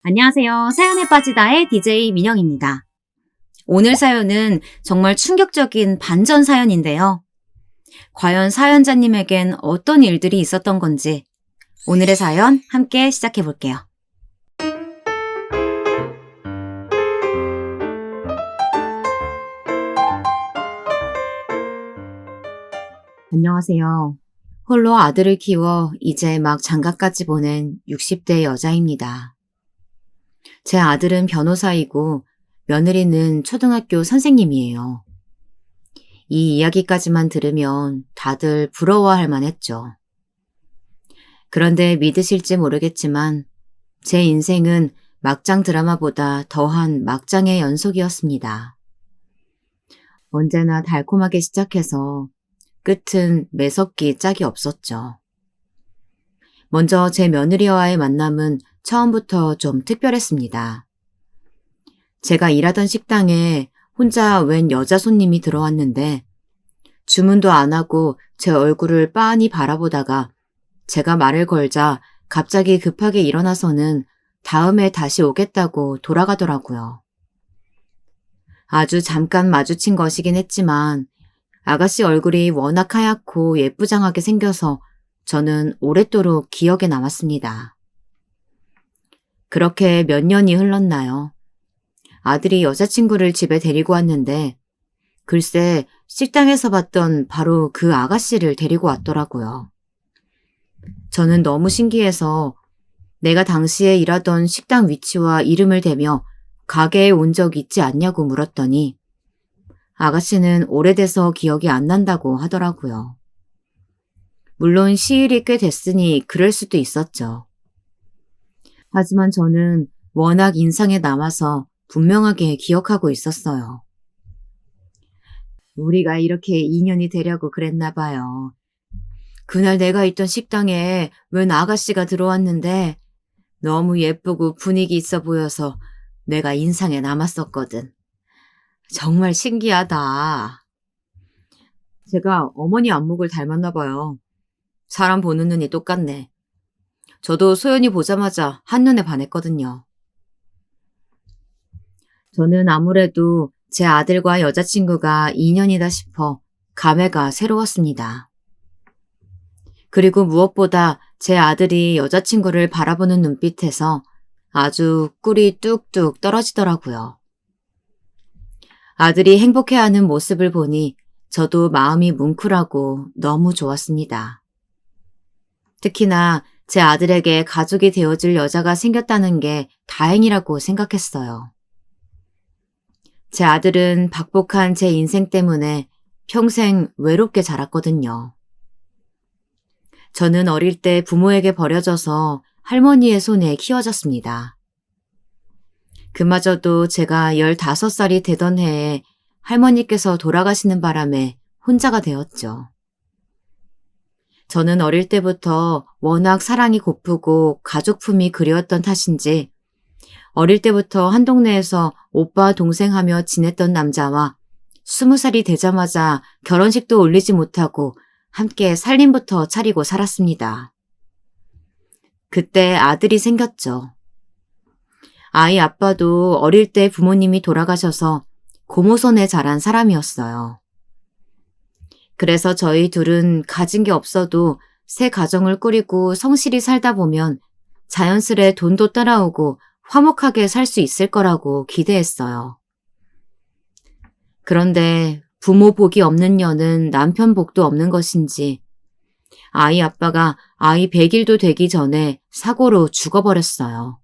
안녕하세요. 사연에 빠지다의 DJ 민영입니다. 오늘 사연은 정말 충격적인 반전 사연인데요. 과연 사연자님에겐 어떤 일들이 있었던 건지 오늘의 사연 함께 시작해 볼게요. 안녕하세요. 홀로 아들을 키워 이제 막 장가까지 보낸 60대 여자입니다. 제 아들은 변호사이고 며느리는 초등학교 선생님이에요. 이 이야기까지만 들으면 다들 부러워할 만했죠. 그런데 믿으실지 모르겠지만 제 인생은 막장 드라마보다 더한 막장의 연속이었습니다. 언제나 달콤하게 시작해서 끝은 매섭기 짝이 없었죠. 먼저 제 며느리와의 만남은 처음부터 좀 특별했습니다. 제가 일하던 식당에 혼자 웬 여자 손님이 들어왔는데 주문도 안 하고 제 얼굴을 빤히 바라보다가 제가 말을 걸자 갑자기 급하게 일어나서는 다음에 다시 오겠다고 돌아가더라고요. 아주 잠깐 마주친 것이긴 했지만 아가씨 얼굴이 워낙 하얗고 예쁘장하게 생겨서 저는 오랫도록 기억에 남았습니다. 그렇게 몇 년이 흘렀나요? 아들이 여자친구를 집에 데리고 왔는데 글쎄 식당에서 봤던 바로 그 아가씨를 데리고 왔더라고요. 저는 너무 신기해서 내가 당시에 일하던 식당 위치와 이름을 대며 가게에 온 적 있지 않냐고 물었더니 아가씨는 오래돼서 기억이 안 난다고 하더라고요. 물론 시일이 꽤 됐으니 그럴 수도 있었죠. 하지만 저는 워낙 인상에 남아서 분명하게 기억하고 있었어요. 우리가 이렇게 인연이 되려고 그랬나 봐요. 그날 내가 있던 식당에 웬 아가씨가 들어왔는데 너무 예쁘고 분위기 있어 보여서 내가 인상에 남았었거든. 정말 신기하다. 제가 어머니 안목을 닮았나 봐요. 사람 보는 눈이 똑같네. 저도 소연이 보자마자 한눈에 반했거든요. 저는 아무래도 제 아들과 여자친구가 인연이다 싶어 감회가 새로웠습니다. 그리고 무엇보다 제 아들이 여자친구를 바라보는 눈빛에서 아주 꿀이 뚝뚝 떨어지더라고요. 아들이 행복해하는 모습을 보니 저도 마음이 뭉클하고 너무 좋았습니다. 특히나 제 아들에게 가족이 되어줄 여자가 생겼다는 게 다행이라고 생각했어요. 제 아들은 박복한 제 인생 때문에 평생 외롭게 자랐거든요. 저는 어릴 때 부모에게 버려져서 할머니의 손에 키워졌습니다. 그마저도 제가 15살이 되던 해에 할머니께서 돌아가시는 바람에 혼자가 되었죠. 저는 어릴 때부터 워낙 사랑이 고프고 가족품이 그리웠던 탓인지 어릴 때부터 한 동네에서 오빠 동생 하며 지냈던 남자와 20살이 되자마자 결혼식도 올리지 못하고 함께 살림부터 차리고 살았습니다. 그때 아들이 생겼죠. 아이 아빠도 어릴 때 부모님이 돌아가셔서 고모손에 자란 사람이었어요. 그래서 저희 둘은 가진 게 없어도 새 가정을 꾸리고 성실히 살다 보면 자연스레 돈도 따라오고 화목하게 살 수 있을 거라고 기대했어요. 그런데 부모 복이 없는 년은 남편 복도 없는 것인지 아이 아빠가 아이 100일도 되기 전에 사고로 죽어버렸어요.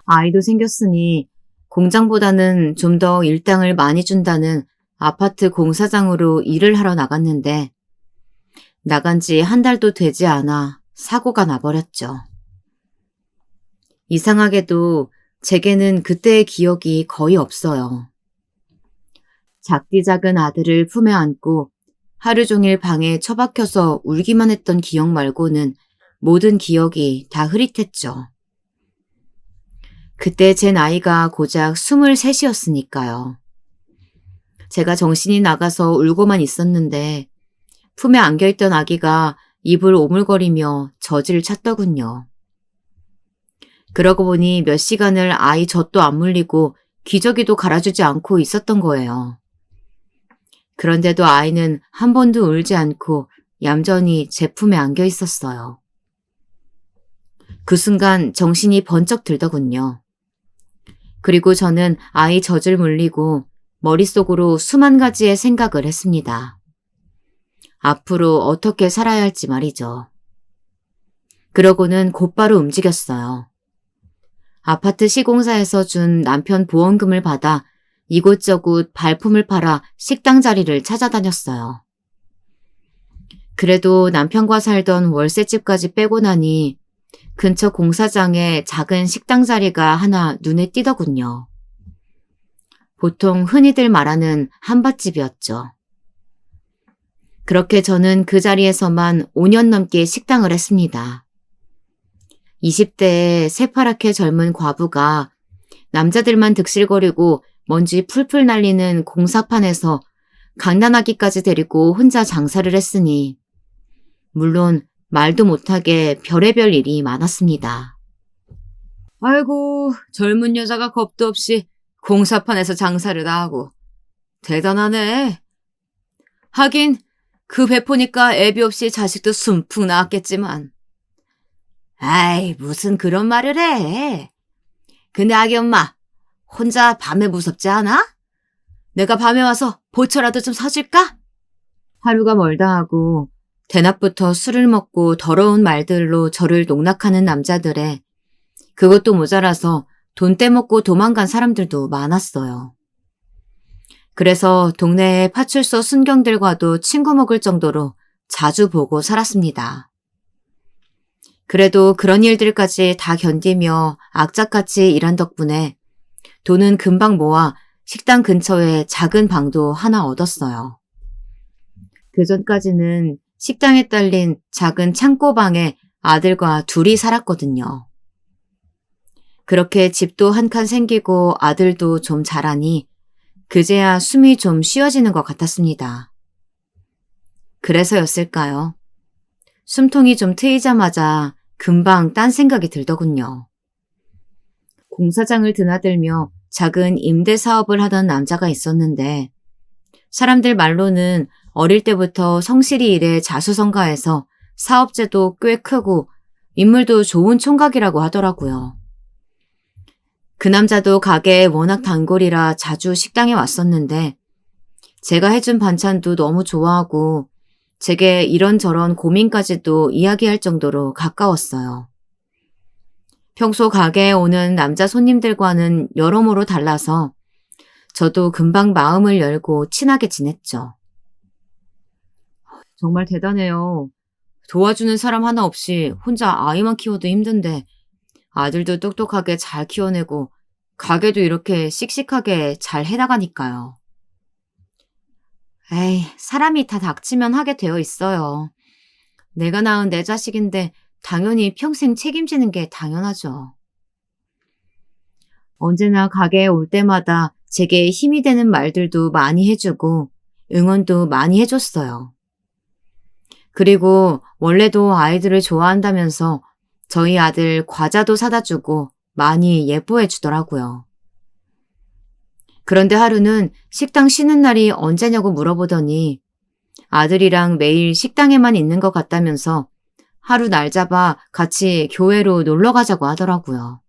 아이도 생겼으니 공장보다는 좀 더 일당을 많이 준다는 아파트 공사장으로 일을 하러 나갔는데 나간 지 한 달도 되지 않아 사고가 나버렸죠. 이상하게도 제게는 그때의 기억이 거의 없어요. 작디 작은 아들을 품에 안고 하루 종일 방에 처박혀서 울기만 했던 기억 말고는 모든 기억이 다 흐릿했죠. 그때 제 나이가 고작 23이었으니까요. 제가 정신이 나가서 울고만 있었는데 품에 안겨있던 아기가 입을 오물거리며 젖을 찾더군요. 그러고 보니 몇 시간을 아이 젖도 안 물리고 기저귀도 갈아주지 않고 있었던 거예요. 그런데도 아이는 한 번도 울지 않고 얌전히 제 품에 안겨 있었어요. 그 순간 정신이 번쩍 들더군요. 그리고 저는 아이 젖을 물리고 머릿속으로 수만 가지의 생각을 했습니다. 앞으로 어떻게 살아야 할지 말이죠. 그러고는 곧바로 움직였어요. 아파트 시공사에서 준 남편 보험금을 받아 이곳저곳 발품을 팔아 식당 자리를 찾아다녔어요. 그래도 남편과 살던 월세집까지 빼고 나니 근처 공사장에 작은 식당 자리가 하나 눈에 띄더군요. 보통 흔히들 말하는 한밭집이었죠. 그렇게 저는 그 자리에서만 5년 넘게 식당을 했습니다. 20대의 새파랗게 젊은 과부가 남자들만 득실거리고 먼지 풀풀 날리는 공사판에서 갓난아기까지 데리고 혼자 장사를 했으니 물론 말도 못하게 별의별 일이 많았습니다. 아이고, 젊은 여자가 겁도 없이 공사판에서 장사를 다 하고 대단하네. 하긴 그 배 보니까 애비 없이 자식도 순풍 나왔겠지만. 아이, 무슨 그런 말을 해. 근데 아기 엄마, 혼자 밤에 무섭지 않아? 내가 밤에 와서 보초라도 좀 사줄까? 하루가 멀다 하고 대낮부터 술을 먹고 더러운 말들로 저를 농락하는 남자들에 그것도 모자라서 돈 떼먹고 도망간 사람들도 많았어요. 그래서 동네의 파출소 순경들과도 친구 먹을 정도로 자주 보고 살았습니다. 그래도 그런 일들까지 다 견디며 악착같이 일한 덕분에 돈은 금방 모아 식당 근처에 작은 방도 하나 얻었어요. 그전까지는 식당에 딸린 작은 창고방에 아들과 둘이 살았거든요. 그렇게 집도 한 칸 생기고 아들도 좀 자라니 그제야 숨이 좀 쉬어지는 것 같았습니다. 그래서였을까요? 숨통이 좀 트이자마자 금방 딴 생각이 들더군요. 공사장을 드나들며 작은 임대 사업을 하던 남자가 있었는데 사람들 말로는 어릴 때부터 성실히 일해 자수성가해서 사업체도 꽤 크고 인물도 좋은 총각이라고 하더라고요. 그 남자도 가게에 워낙 단골이라 자주 식당에 왔었는데 제가 해준 반찬도 너무 좋아하고 제게 이런저런 고민까지도 이야기할 정도로 가까웠어요. 평소 가게에 오는 남자 손님들과는 여러모로 달라서 저도 금방 마음을 열고 친하게 지냈죠. 정말 대단해요. 도와주는 사람 하나 없이 혼자 아이만 키워도 힘든데 아들도 똑똑하게 잘 키워내고 가게도 이렇게 씩씩하게 잘 해나가니까요. 에이, 사람이 다 닥치면 하게 되어 있어요. 내가 낳은 내 자식인데 당연히 평생 책임지는 게 당연하죠. 언제나 가게에 올 때마다 제게 힘이 되는 말들도 많이 해주고 응원도 많이 해줬어요. 그리고 원래도 아이들을 좋아한다면서 저희 아들 과자도 사다 주고 많이 예뻐해 주더라고요. 그런데 하루는 식당 쉬는 날이 언제냐고 물어보더니 아들이랑 매일 식당에만 있는 것 같다면서 하루 날 잡아 같이 교회로 놀러 가자고 하더라고요.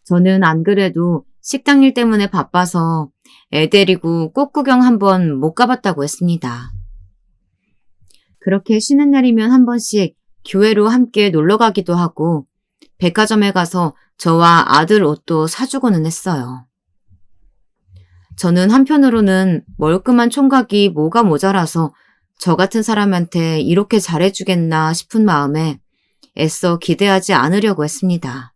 저는 안 그래도 식당 일 때문에 바빠서 애 데리고 꽃구경 한번 못 가봤다고 했습니다. 그렇게 쉬는 날이면 한 번씩 교회로 함께 놀러 가기도 하고 백화점에 가서 저와 아들 옷도 사주고는 했어요. 저는 한편으로는 멀끔한 총각이 뭐가 모자라서 저 같은 사람한테 이렇게 잘해주겠나 싶은 마음에 애써 기대하지 않으려고 했습니다.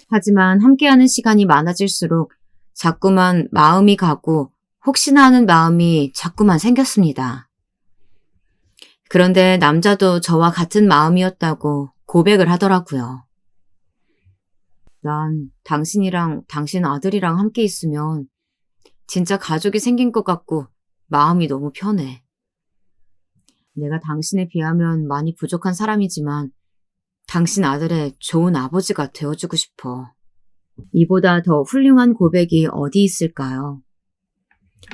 하지만 함께하는 시간이 많아질수록 자꾸만 마음이 가고 혹시나 하는 마음이 자꾸만 생겼습니다. 그런데 남자도 저와 같은 마음이었다고 고백을 하더라고요. 난 당신이랑 당신 아들이랑 함께 있으면 진짜 가족이 생긴 것 같고 마음이 너무 편해. 내가 당신에 비하면 많이 부족한 사람이지만 당신 아들의 좋은 아버지가 되어주고 싶어. 이보다 더 훌륭한 고백이 어디 있을까요?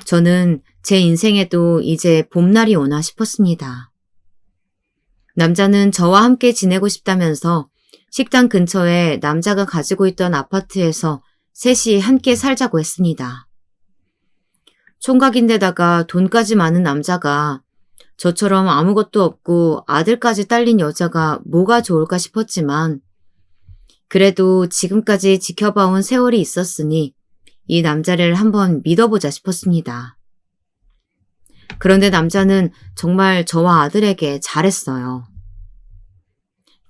저는 제 인생에도 이제 봄날이 오나 싶었습니다. 남자는 저와 함께 지내고 싶다면서 식당 근처에 남자가 가지고 있던 아파트에서 셋이 함께 살자고 했습니다. 총각인데다가 돈까지 많은 남자가 저처럼 아무것도 없고 아들까지 딸린 여자가 뭐가 좋을까 싶었지만 그래도 지금까지 지켜봐온 세월이 있었으니 이 남자를 한번 믿어보자 싶었습니다. 그런데 남자는 정말 저와 아들에게 잘했어요.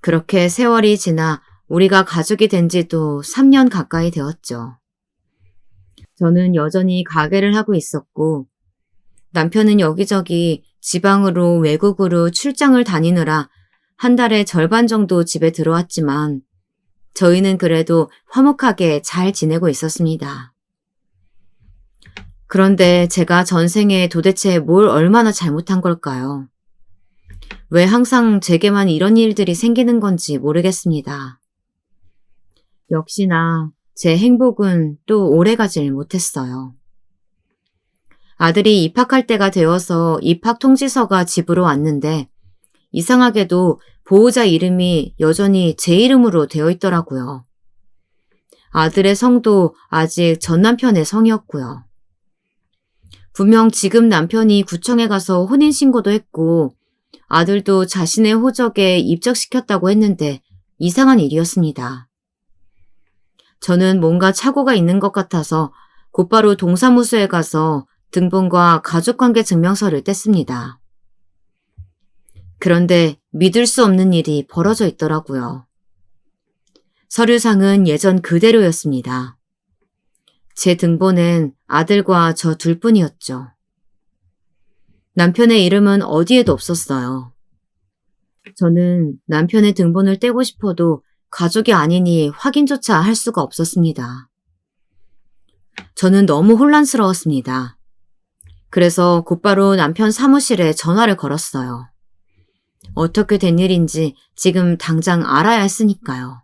그렇게 세월이 지나 우리가 가족이 된 지도 3년 가까이 되었죠. 저는 여전히 가게를 하고 있었고 남편은 여기저기 지방으로 외국으로 출장을 다니느라 한 달에 절반 정도 집에 들어왔지만 저희는 그래도 화목하게 잘 지내고 있었습니다. 그런데 제가 전생에 도대체 뭘 얼마나 잘못한 걸까요? 왜 항상 제게만 이런 일들이 생기는 건지 모르겠습니다. 역시나 제 행복은 또 오래가질 못했어요. 아들이 입학할 때가 되어서 입학 통지서가 집으로 왔는데 이상하게도 보호자 이름이 여전히 제 이름으로 되어 있더라고요. 아들의 성도 아직 전 남편의 성이었고요. 분명 지금 남편이 구청에 가서 혼인신고도 했고 아들도 자신의 호적에 입적시켰다고 했는데 이상한 일이었습니다. 저는 뭔가 착오가 있는 것 같아서 곧바로 동사무소에 가서 등본과 가족관계 증명서를 뗐습니다. 그런데 믿을 수 없는 일이 벌어져 있더라고요. 서류상은 예전 그대로였습니다. 제 등본엔 아들과 저 둘뿐이었죠. 남편의 이름은 어디에도 없었어요. 저는 남편의 등본을 떼고 싶어도 가족이 아니니 확인조차 할 수가 없었습니다. 저는 너무 혼란스러웠습니다. 그래서 곧바로 남편 사무실에 전화를 걸었어요. 어떻게 된 일인지 지금 당장 알아야 했으니까요.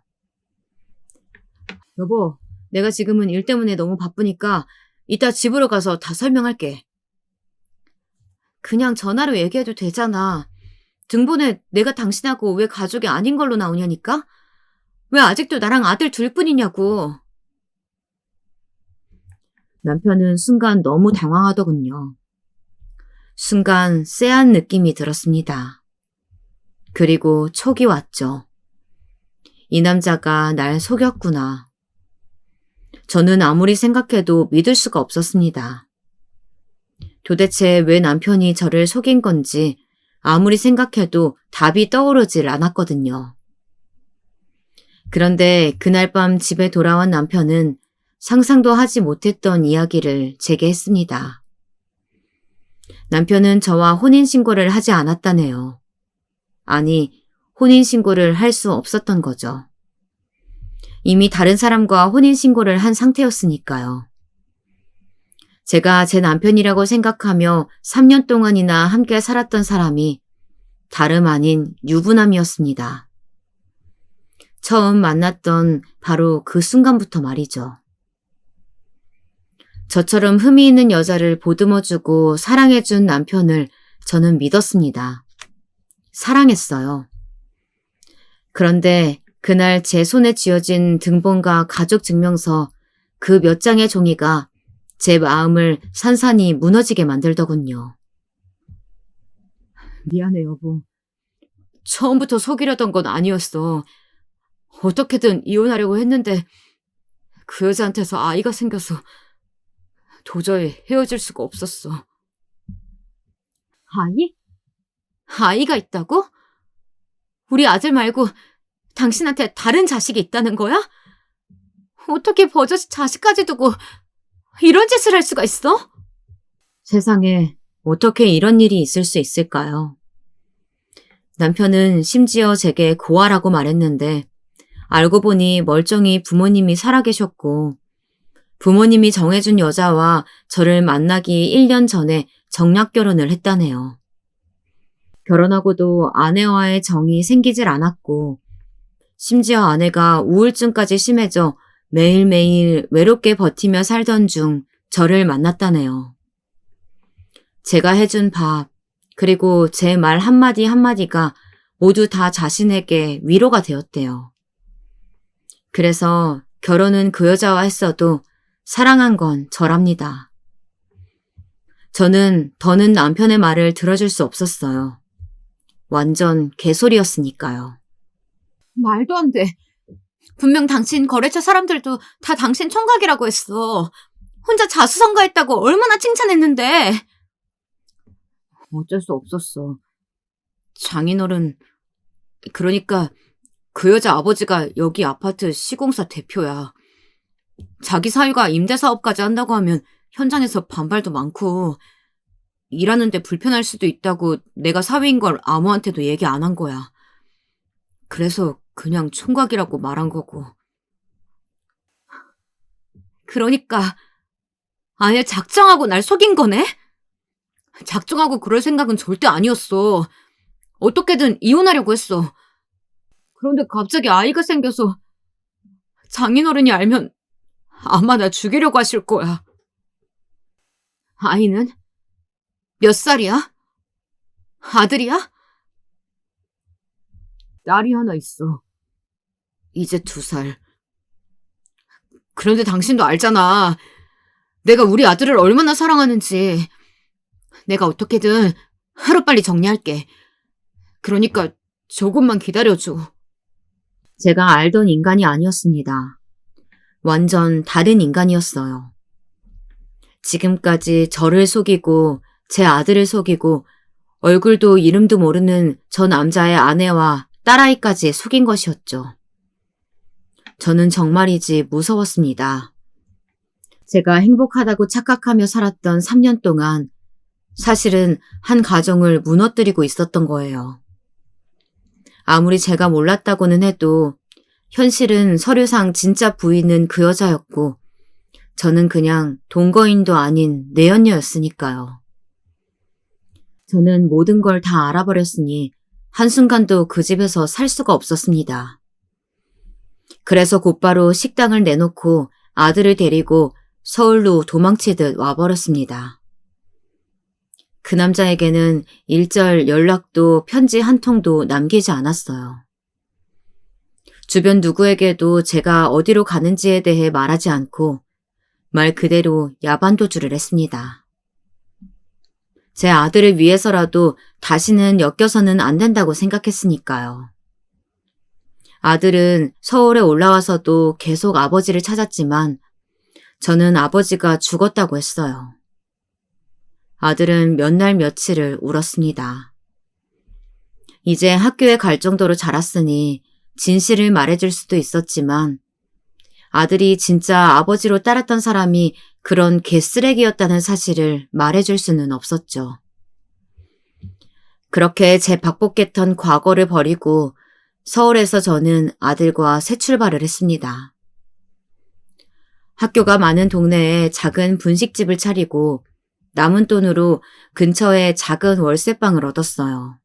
여보, 내가 지금은 일 때문에 너무 바쁘니까 이따 집으로 가서 다 설명할게. 그냥 전화로 얘기해도 되잖아. 등본에 내가 당신하고 왜 가족이 아닌 걸로 나오냐니까? 왜 아직도 나랑 아들 둘뿐이냐고. 남편은 순간 너무 당황하더군요. 순간 쎄한 느낌이 들었습니다. 그리고 촉이 왔죠. 이 남자가 날 속였구나. 저는 아무리 생각해도 믿을 수가 없었습니다. 도대체 왜 남편이 저를 속인 건지 아무리 생각해도 답이 떠오르질 않았거든요. 그런데 그날 밤 집에 돌아온 남편은 상상도 하지 못했던 이야기를 제게 했습니다. 남편은 저와 혼인신고를 하지 않았다네요. 아니, 혼인신고를 할 수 없었던 거죠. 이미 다른 사람과 혼인신고를 한 상태였으니까요. 제가 제 남편이라고 생각하며 3년 동안이나 함께 살았던 사람이 다름 아닌 유부남이었습니다. 처음 만났던 바로 그 순간부터 말이죠. 저처럼 흠이 있는 여자를 보듬어주고 사랑해준 남편을 저는 믿었습니다. 사랑했어요. 그런데 그날 제 손에 쥐어진 등본과 가족증명서 그 몇 장의 종이가 제 마음을 산산이 무너지게 만들더군요. 미안해, 여보. 처음부터 속이려던 건 아니었어. 어떻게든 이혼하려고 했는데 그 여자한테서 아이가 생겨서 도저히 헤어질 수가 없었어. 아이? 아이가 있다고? 우리 아들 말고 당신한테 다른 자식이 있다는 거야? 어떻게 버젓이 자식까지 두고 이런 짓을 할 수가 있어? 세상에 어떻게 이런 일이 있을 수 있을까요? 남편은 심지어 제게 고아라고 말했는데 알고 보니 멀쩡히 부모님이 살아계셨고 부모님이 정해준 여자와 저를 만나기 1년 전에 정략결혼을 했다네요. 결혼하고도 아내와의 정이 생기질 않았고 심지어 아내가 우울증까지 심해져 매일매일 외롭게 버티며 살던 중 저를 만났다네요. 제가 해준 밥, 그리고 제 말 한마디 한마디가 모두 다 자신에게 위로가 되었대요. 그래서 결혼은 그 여자와 했어도 사랑한 건 저랍니다. 저는 더는 남편의 말을 들어줄 수 없었어요. 완전 개소리였으니까요. 말도 안 돼. 분명 당신 거래처 사람들도 다 당신 총각이라고 했어. 혼자 자수성가했다고 얼마나 칭찬했는데. 어쩔 수 없었어. 장인어른, 그러니까 그 여자 아버지가 여기 아파트 시공사 대표야. 자기 사위가 임대사업까지 한다고 하면 현장에서 반발도 많고 일하는데 불편할 수도 있다고 내가 사위인 걸 아무한테도 얘기 안 한 거야. 그래서 그냥 총각이라고 말한 거고. 그러니까 아예 작정하고 날 속인 거네? 작정하고 그럴 생각은 절대 아니었어. 어떻게든 이혼하려고 했어. 그런데 갑자기 아이가 생겨서 장인어른이 알면 아마 나 죽이려고 하실 거야. 아이는? 몇 살이야? 아들이야? 딸이 하나 있어. 이제 2살. 그런데 당신도 알잖아. 내가 우리 아들을 얼마나 사랑하는지. 내가 어떻게든 하루빨리 정리할게. 그러니까 조금만 기다려줘. 제가 알던 인간이 아니었습니다. 완전 다른 인간이었어요. 지금까지 저를 속이고 제 아들을 속이고 얼굴도 이름도 모르는 저 남자의 아내와 딸아이까지 속인 것이었죠. 저는 정말이지 무서웠습니다. 제가 행복하다고 착각하며 살았던 3년 동안 사실은 한 가정을 무너뜨리고 있었던 거예요. 아무리 제가 몰랐다고는 해도 현실은 서류상 진짜 부인은 그 여자였고 저는 그냥 동거인도 아닌 내연녀였으니까요. 저는 모든 걸 다 알아버렸으니 한순간도 그 집에서 살 수가 없었습니다. 그래서 곧바로 식당을 내놓고 아들을 데리고 서울로 도망치듯 와버렸습니다. 그 남자에게는 일절 연락도 편지 한 통도 남기지 않았어요. 주변 누구에게도 제가 어디로 가는지에 대해 말하지 않고 말 그대로 야반도주를 했습니다. 제 아들을 위해서라도 다시는 엮여서는 안 된다고 생각했으니까요. 아들은 서울에 올라와서도 계속 아버지를 찾았지만 저는 아버지가 죽었다고 했어요. 아들은 몇 날 며칠을 울었습니다. 이제 학교에 갈 정도로 자랐으니 진실을 말해줄 수도 있었지만 아들이 진짜 아버지로 따랐던 사람이 그런 개쓰레기였다는 사실을 말해줄 수는 없었죠. 그렇게 제 박복했던 과거를 버리고 서울에서 저는 아들과 새 출발을 했습니다. 학교가 많은 동네에 작은 분식집을 차리고 남은 돈으로 근처에 작은 월세방을 얻었어요.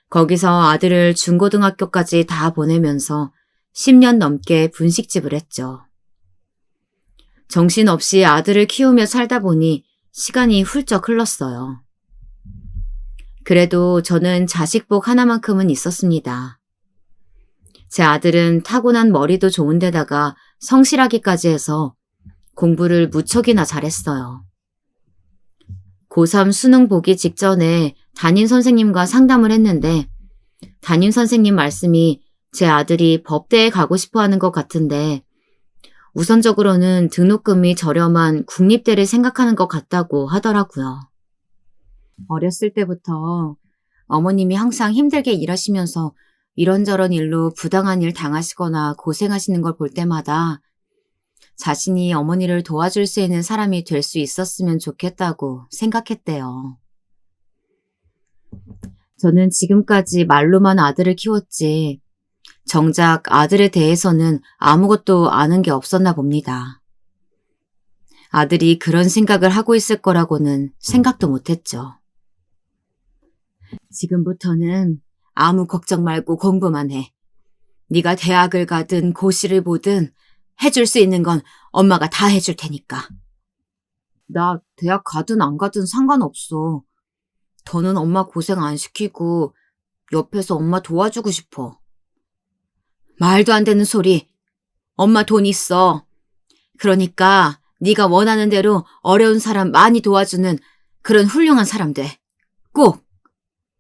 거기서 아들을 중고등학교까지 다 보내면서 10년 넘게 분식집을 했죠. 정신없이 아들을 키우며 살다 보니 시간이 훌쩍 흘렀어요. 그래도 저는 자식복 하나만큼은 있었습니다. 제 아들은 타고난 머리도 좋은데다가 성실하기까지 해서 공부를 무척이나 잘했어요. 고3 수능 보기 직전에 담임 선생님과 상담을 했는데 담임 선생님 말씀이 제 아들이 법대에 가고 싶어 하는 것 같은데 우선적으로는 등록금이 저렴한 국립대를 생각하는 것 같다고 하더라고요. 어렸을 때부터 어머님이 항상 힘들게 일하시면서 이런저런 일로 부당한 일 당하시거나 고생하시는 걸 볼 때마다 자신이 어머니를 도와줄 수 있는 사람이 될 수 있었으면 좋겠다고 생각했대요. 저는 지금까지 말로만 아들을 키웠지 정작 아들에 대해서는 아무것도 아는 게 없었나 봅니다. 아들이 그런 생각을 하고 있을 거라고는 생각도 못했죠. 지금부터는 아무 걱정 말고 공부만 해. 네가 대학을 가든 고시를 보든 해줄 수 있는 건 엄마가 다 해줄 테니까. 나 대학 가든 안 가든 상관없어. 더는 엄마 고생 안 시키고 옆에서 엄마 도와주고 싶어. 말도 안 되는 소리. 엄마 돈 있어. 그러니까 네가 원하는 대로 어려운 사람 많이 도와주는 그런 훌륭한 사람 돼. 꼭.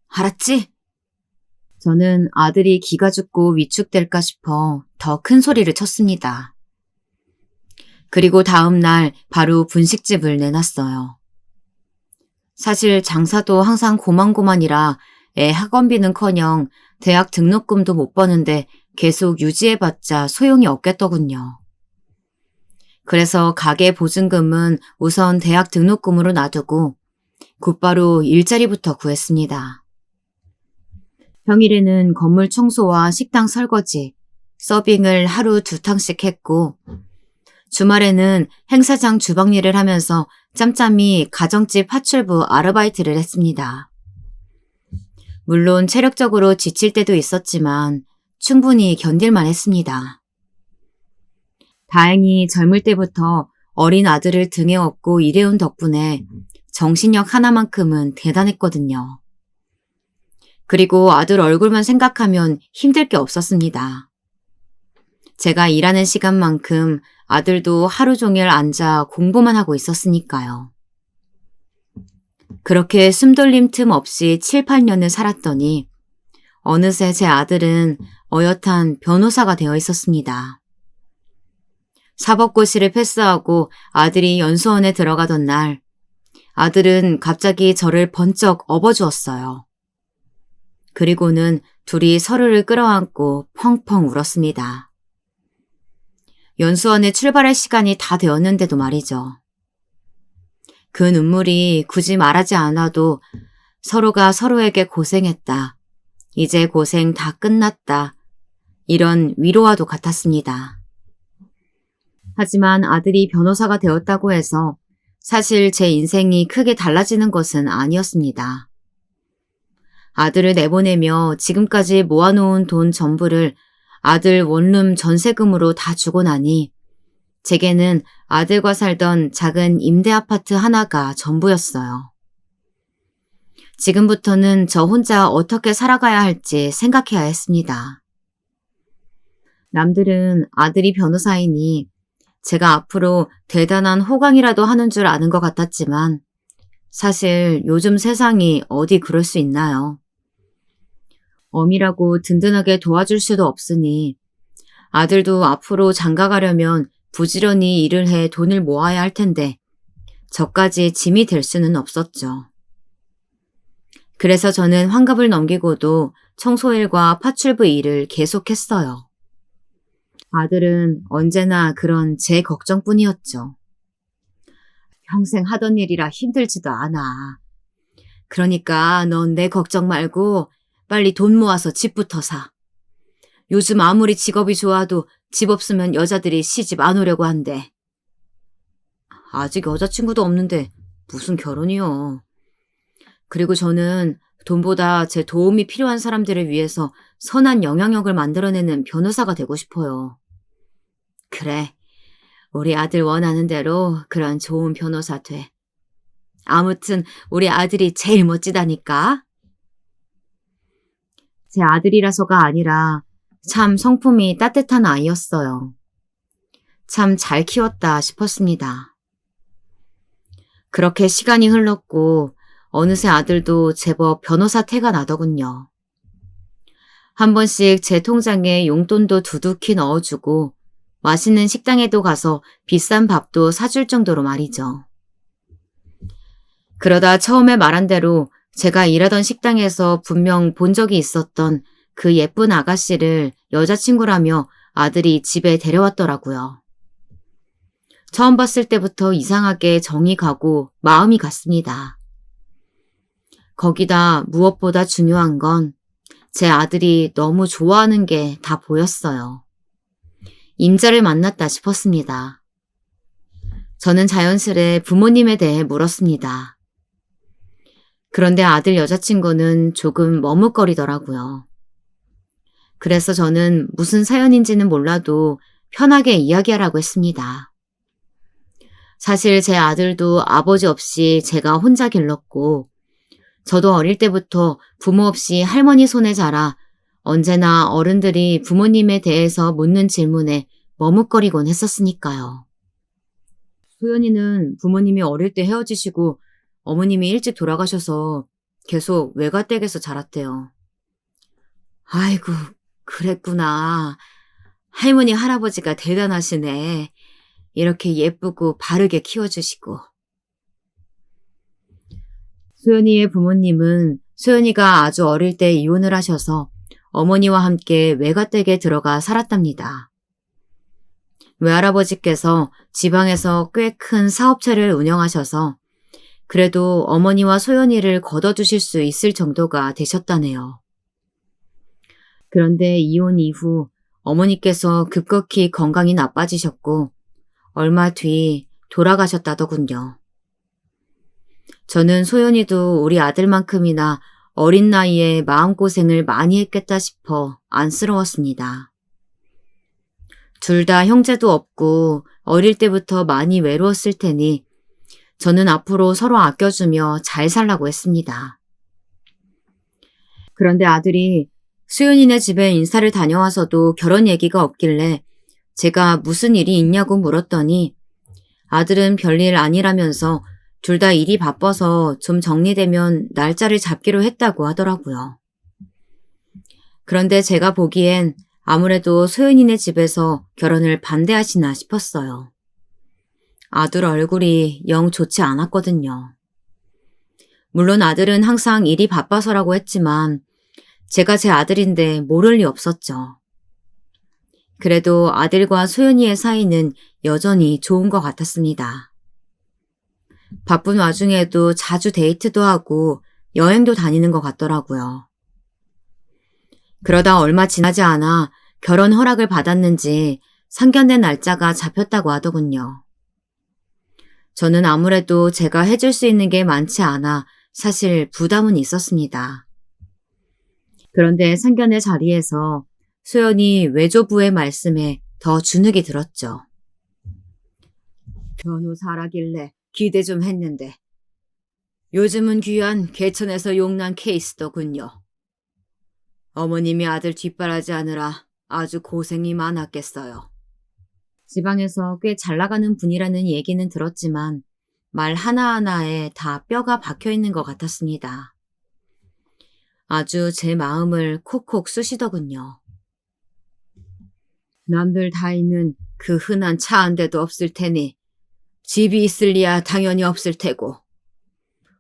알았지? 저는 아들이 기가 죽고 위축될까 싶어 더 큰 소리를 쳤습니다. 그리고 다음 날 바로 분식집을 내놨어요. 사실 장사도 항상 고만고만이라 애 학원비는커녕 대학 등록금도 못 버는데 계속 유지해봤자 소용이 없겠더군요. 그래서 가게 보증금은 우선 대학 등록금으로 놔두고 곧바로 일자리부터 구했습니다. 평일에는 건물 청소와 식당 설거지, 서빙을 하루 2탕씩 했고 주말에는 행사장 주방 일을 하면서 짬짬이 가정집 파출부 아르바이트를 했습니다. 물론 체력적으로 지칠 때도 있었지만 충분히 견딜만 했습니다. 다행히 젊을 때부터 어린 아들을 등에 업고 일해온 덕분에 정신력 하나만큼은 대단했거든요. 그리고 아들 얼굴만 생각하면 힘들 게 없었습니다. 제가 일하는 시간만큼 아들도 하루 종일 앉아 공부만 하고 있었으니까요. 그렇게 숨돌림 틈 없이 7, 8년을 살았더니 어느새 제 아들은 어엿한 변호사가 되어 있었습니다. 사법고시를 패스하고 아들이 연수원에 들어가던 날 아들은 갑자기 저를 번쩍 업어주었어요. 그리고는 둘이 서로를 끌어안고 펑펑 울었습니다. 연수원에 출발할 시간이 다 되었는데도 말이죠. 그 눈물이 굳이 말하지 않아도 서로가 서로에게 고생했다. 이제 고생 다 끝났다. 이런 위로와도 같았습니다. 하지만 아들이 변호사가 되었다고 해서 사실 제 인생이 크게 달라지는 것은 아니었습니다. 아들을 내보내며 지금까지 모아놓은 돈 전부를 아들 원룸 전세금으로 다 주고 나니 제게는 아들과 살던 작은 임대 아파트 하나가 전부였어요. 지금부터는 저 혼자 어떻게 살아가야 할지 생각해야 했습니다. 남들은 아들이 변호사이니 제가 앞으로 대단한 호강이라도 하는 줄 아는 것 같았지만 사실 요즘 세상이 어디 그럴 수 있나요? 엄이라고 든든하게 도와줄 수도 없으니 아들도 앞으로 장가가려면 부지런히 일을 해 돈을 모아야 할 텐데 저까지 짐이 될 수는 없었죠. 그래서 저는 환갑을 넘기고도 청소일과 파출부 일을 계속했어요. 아들은 언제나 그런 제 걱정뿐이었죠. 평생 하던 일이라 힘들지도 않아. 그러니까 넌 내 걱정 말고 빨리 돈 모아서 집부터 사. 요즘 아무리 직업이 좋아도 집 없으면 여자들이 시집 안 오려고 한대. 아직 여자친구도 없는데 무슨 결혼이요. 그리고 저는 돈보다 제 도움이 필요한 사람들을 위해서 선한 영향력을 만들어내는 변호사가 되고 싶어요. 그래, 우리 아들 원하는 대로 그런 좋은 변호사 돼. 아무튼 우리 아들이 제일 멋지다니까. 제 아들이라서가 아니라 참 성품이 따뜻한 아이였어요. 참 잘 키웠다 싶었습니다. 그렇게 시간이 흘렀고 어느새 아들도 제법 변호사 태가 나더군요. 한 번씩 제 통장에 용돈도 두둑히 넣어주고 맛있는 식당에도 가서 비싼 밥도 사줄 정도로 말이죠. 그러다 처음에 말한 대로 제가 일하던 식당에서 분명 본 적이 있었던 그 예쁜 아가씨를 여자친구라며 아들이 집에 데려왔더라고요. 처음 봤을 때부터 이상하게 정이 가고 마음이 갔습니다. 거기다 무엇보다 중요한 건 제 아들이 너무 좋아하는 게 다 보였어요. 임자를 만났다 싶었습니다. 저는 자연스레 부모님에 대해 물었습니다. 그런데 아들 여자친구는 조금 머뭇거리더라고요. 그래서 저는 무슨 사연인지는 몰라도 편하게 이야기하라고 했습니다. 사실 제 아들도 아버지 없이 제가 혼자 길렀고, 저도 어릴 때부터 부모 없이 할머니 손에 자라 언제나 어른들이 부모님에 대해서 묻는 질문에 머뭇거리곤 했었으니까요. 소연이는 부모님이 어릴 때 헤어지시고 어머님이 일찍 돌아가셔서 계속 외가댁에서 자랐대요. 아이고, 그랬구나. 할머니, 할아버지가 대단하시네. 이렇게 예쁘고 바르게 키워주시고. 소연이의 부모님은 소연이가 아주 어릴 때 이혼을 하셔서 어머니와 함께 외가댁에 들어가 살았답니다. 외할아버지께서 지방에서 꽤 큰 사업체를 운영하셔서 그래도 어머니와 소연이를 걷어두실 수 있을 정도가 되셨다네요. 그런데 이혼 이후 어머니께서 급격히 건강이 나빠지셨고 얼마 뒤 돌아가셨다더군요. 저는 소연이도 우리 아들만큼이나 어린 나이에 마음고생을 많이 했겠다 싶어 안쓰러웠습니다. 둘 다 형제도 없고 어릴 때부터 많이 외로웠을 테니 저는 앞으로 서로 아껴주며 잘 살라고 했습니다. 그런데 아들이 수연이네 집에 인사를 다녀와서도 결혼 얘기가 없길래 제가 무슨 일이 있냐고 물었더니 아들은 별일 아니라면서 둘 다 일이 바빠서 좀 정리되면 날짜를 잡기로 했다고 하더라고요. 그런데 제가 보기엔 아무래도 소연이네 집에서 결혼을 반대하시나 싶었어요. 아들 얼굴이 영 좋지 않았거든요. 물론 아들은 항상 일이 바빠서라고 했지만 제가 제 아들인데 모를 리 없었죠. 그래도 아들과 소연이의 사이는 여전히 좋은 것 같았습니다. 바쁜 와중에도 자주 데이트도 하고 여행도 다니는 것 같더라고요. 그러다 얼마 지나지 않아 결혼 허락을 받았는지 상견례 날짜가 잡혔다고 하더군요. 저는 아무래도 제가 해줄 수 있는 게 많지 않아 사실 부담은 있었습니다. 그런데 상견례 자리에서 소연이 외조부의 말씀에 더 주눅이 들었죠. 변호사라길래 기대 좀 했는데 요즘은 귀한 개천에서 용난 케이스더군요. 어머님이 아들 뒷바라지 하느라 아주 고생이 많았겠어요. 지방에서 꽤 잘 나가는 분이라는 얘기는 들었지만 말 하나하나에 다 뼈가 박혀있는 것 같았습니다. 아주 제 마음을 콕콕 쑤시더군요. 남들 다 있는 그 흔한 차 한 대도 없을 테니 집이 있을 리야 당연히 없을 테고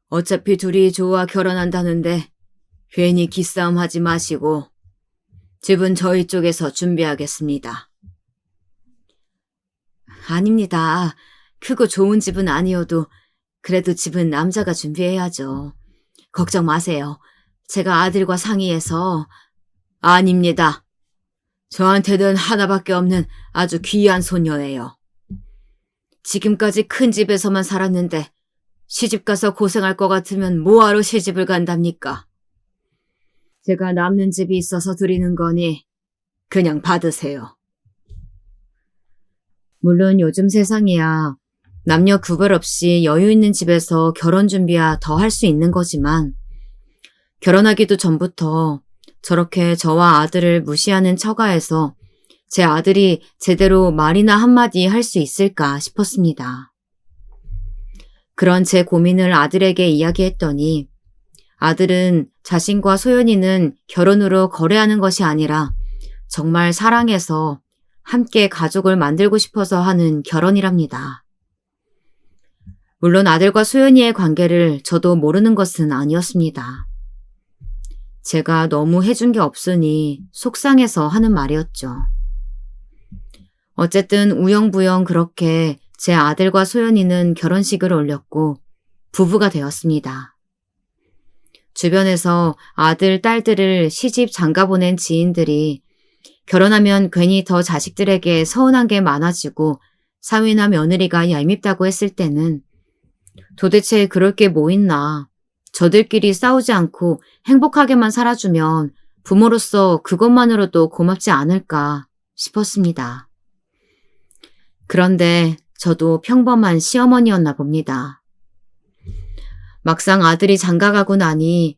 어차피 둘이 좋아 결혼한다는데 괜히 기싸움 하지 마시고 집은 저희 쪽에서 준비하겠습니다. 아닙니다. 크고 좋은 집은 아니어도 그래도 집은 남자가 준비해야죠. 걱정 마세요. 제가 아들과 상의해서. 아닙니다. 저한테는 하나밖에 없는 아주 귀한 소녀예요. 지금까지 큰 집에서만 살았는데 시집가서 고생할 것 같으면 뭐하러 시집을 간답니까? 제가 남는 집이 있어서 드리는 거니 그냥 받으세요. 물론 요즘 세상이야 남녀 구별 없이 여유 있는 집에서 결혼 준비야 더 할 수 있는 거지만 결혼하기도 전부터 저렇게 저와 아들을 무시하는 처가에서 제 아들이 제대로 말이나 한마디 할 수 있을까 싶었습니다. 그런 제 고민을 아들에게 이야기했더니 아들은 자신과 소연이는 결혼으로 거래하는 것이 아니라 정말 사랑해서 함께 가족을 만들고 싶어서 하는 결혼이랍니다. 물론 아들과 소연이의 관계를 저도 모르는 것은 아니었습니다. 제가 너무 해준 게 없으니 속상해서 하는 말이었죠. 어쨌든 우영부영 그렇게 제 아들과 소연이는 결혼식을 올렸고 부부가 되었습니다. 주변에서 아들, 딸들을 시집 장가보낸 지인들이 결혼하면 괜히 더 자식들에게 서운한 게 많아지고 사위나 며느리가 얄밉다고 했을 때는 도대체 그럴 게 뭐 있나. 저들끼리 싸우지 않고 행복하게만 살아주면 부모로서 그것만으로도 고맙지 않을까 싶었습니다. 그런데 저도 평범한 시어머니였나 봅니다. 막상 아들이 장가가고 나니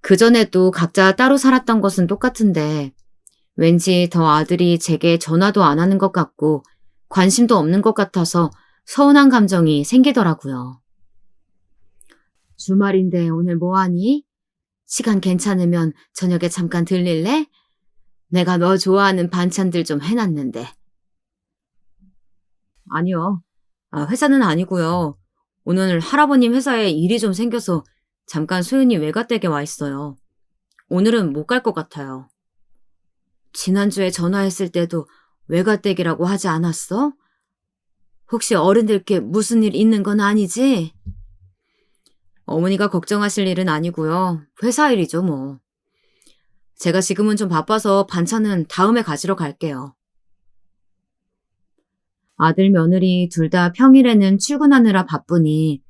그전에도 각자 따로 살았던 것은 똑같은데 왠지 더 아들이 제게 전화도 안 하는 것 같고 관심도 없는 것 같아서 서운한 감정이 생기더라고요. 주말인데 오늘 뭐 하니? 시간 괜찮으면 저녁에 잠깐 들릴래? 내가 너 좋아하는 반찬들 좀 해놨는데. 아니요. 회사는 아니고요. 오늘 할아버님 회사에 일이 좀 생겨서 잠깐 소연이 외가댁에 와 있어요. 오늘은 못 갈 것 같아요. 지난주에 전화했을 때도 외가댁이라고 하지 않았어? 혹시 어른들께 무슨 일 있는 건 아니지? 어머니가 걱정하실 일은 아니고요. 회사 일이죠, 뭐. 제가 지금은 좀 바빠서 반찬은 다음에 가지러 갈게요. 아들 며느리 둘 다 평일에는 출근하느라 바쁘니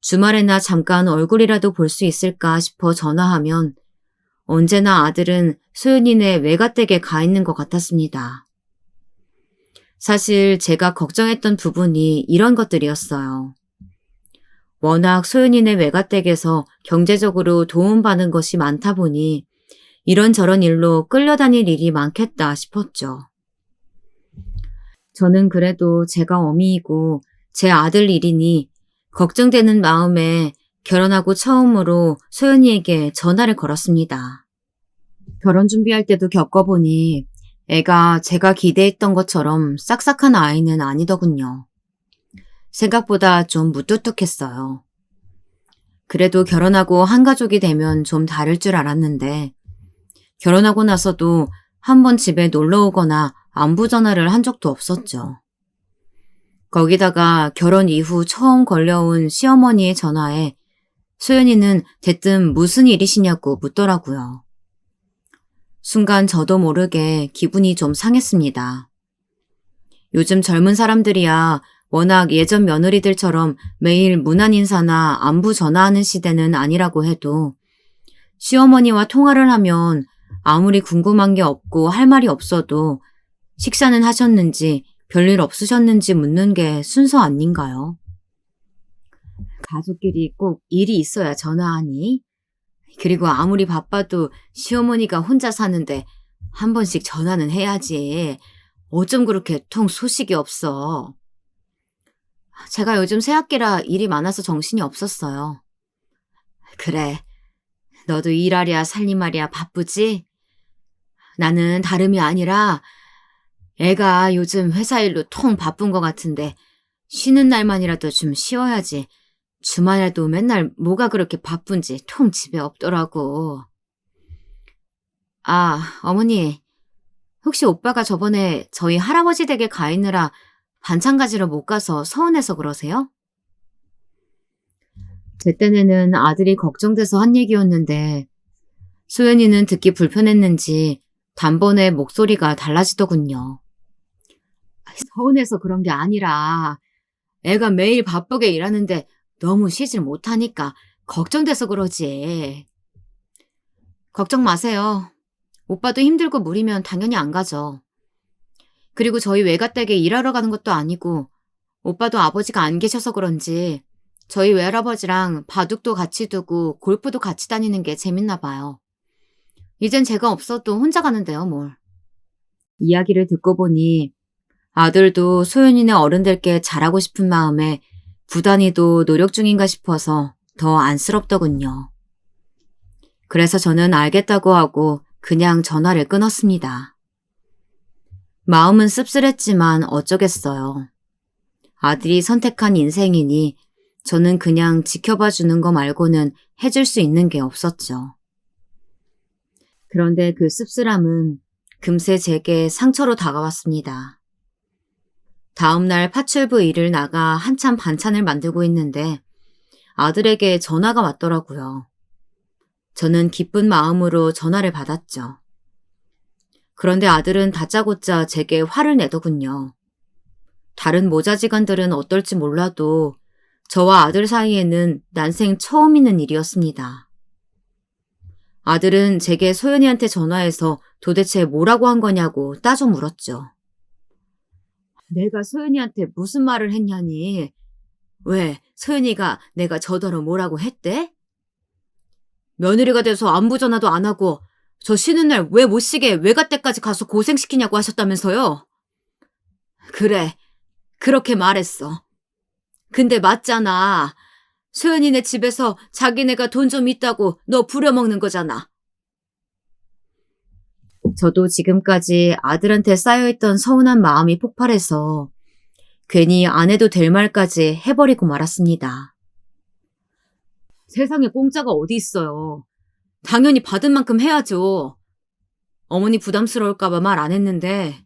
주말에나 잠깐 얼굴이라도 볼 수 있을까 싶어 전화하면 언제나 아들은 소연이네 외가댁에 가 있는 것 같았습니다. 사실 제가 걱정했던 부분이 이런 것들이었어요. 워낙 소연이네 외가댁에서 경제적으로 도움받은 것이 많다 보니 이런저런 일로 끌려다닐 일이 많겠다 싶었죠. 저는 그래도 제가 어미이고 제 아들 일이니 걱정되는 마음에 결혼하고 처음으로 소연이에게 전화를 걸었습니다. 결혼 준비할 때도 겪어보니 애가 제가 기대했던 것처럼 싹싹한 아이는 아니더군요. 생각보다 좀 무뚝뚝했어요. 그래도 결혼하고 한 가족이 되면 좀 다를 줄 알았는데 결혼하고 나서도 한 번 집에 놀러 오거나 안부 전화를 한 적도 없었죠. 거기다가 결혼 이후 처음 걸려온 시어머니의 전화에 소연이는 대뜸 무슨 일이시냐고 묻더라고요. 순간 저도 모르게 기분이 좀 상했습니다. 요즘 젊은 사람들이야 워낙 예전 며느리들처럼 매일 문안 인사나 안부 전화하는 시대는 아니라고 해도 시어머니와 통화를 하면 아무리 궁금한 게 없고 할 말이 없어도 식사는 하셨는지 별일 없으셨는지 묻는 게 순서 아닌가요? 가족끼리 꼭 일이 있어야 전화하니? 그리고 아무리 바빠도 시어머니가 혼자 사는데 한 번씩 전화는 해야지. 어쩜 그렇게 통 소식이 없어. 제가 요즘 새학기라 일이 많아서 정신이 없었어요. 그래, 너도 일하랴 살림하랴 바쁘지? 나는 다름이 아니라 애가 요즘 회사 일로 통 바쁜 것 같은데 쉬는 날만이라도 좀 쉬어야지. 주말에도 맨날 뭐가 그렇게 바쁜지 통 집에 없더라고. 어머니, 혹시 오빠가 저번에 저희 할아버지 댁에 가 있느라 반찬 가지러 못 가서 서운해서 그러세요? 제 딴에는 아들이 걱정돼서 한 얘기였는데 소연이는 듣기 불편했는지 단번에 목소리가 달라지더군요. 서운해서 그런 게 아니라 애가 매일 바쁘게 일하는데 너무 쉬질 못하니까 걱정돼서 그러지. 걱정 마세요. 오빠도 힘들고 무리면 당연히 안 가죠. 그리고 저희 외가댁에 일하러 가는 것도 아니고 오빠도 아버지가 안 계셔서 그런지 저희 외할아버지랑 바둑도 같이 두고 골프도 같이 다니는 게 재밌나 봐요. 이젠 제가 없어도 혼자 가는데요, 뭘. 이야기를 듣고 보니 아들도 소연이네 어른들께 잘하고 싶은 마음에 부단히도 노력 중인가 싶어서 더 안쓰럽더군요. 그래서 저는 알겠다고 하고 그냥 전화를 끊었습니다. 마음은 씁쓸했지만 어쩌겠어요. 아들이 선택한 인생이니 저는 그냥 지켜봐 주는 거 말고는 해줄 수 있는 게 없었죠. 그런데 그 씁쓸함은 금세 제게 상처로 다가왔습니다. 다음날 파출부 일을 나가 한참 반찬을 만들고 있는데 아들에게 전화가 왔더라고요. 저는 기쁜 마음으로 전화를 받았죠. 그런데 아들은 다짜고짜 제게 화를 내더군요. 다른 모자지간들은 어떨지 몰라도 저와 아들 사이에는 난생 처음 있는 일이었습니다. 아들은 제게 소연이한테 전화해서 도대체 뭐라고 한 거냐고 따져 물었죠. 내가 소연이한테 무슨 말을 했냐니. 왜 소연이가 내가 저더러 뭐라고 했대? 며느리가 돼서 안부 전화도 안 하고 저 쉬는 날 왜 못 쉬게 외가댁까지 가서 고생시키냐고 하셨다면서요? 그래, 그렇게 말했어. 근데 맞잖아. 소연이네 집에서 자기네가 돈 좀 있다고 너 부려먹는 거잖아. 저도 지금까지 아들한테 쌓여있던 서운한 마음이 폭발해서 괜히 안 해도 될 말까지 해버리고 말았습니다. 세상에 공짜가 어디 있어요. 당연히 받은 만큼 해야죠. 어머니 부담스러울까봐 말 안 했는데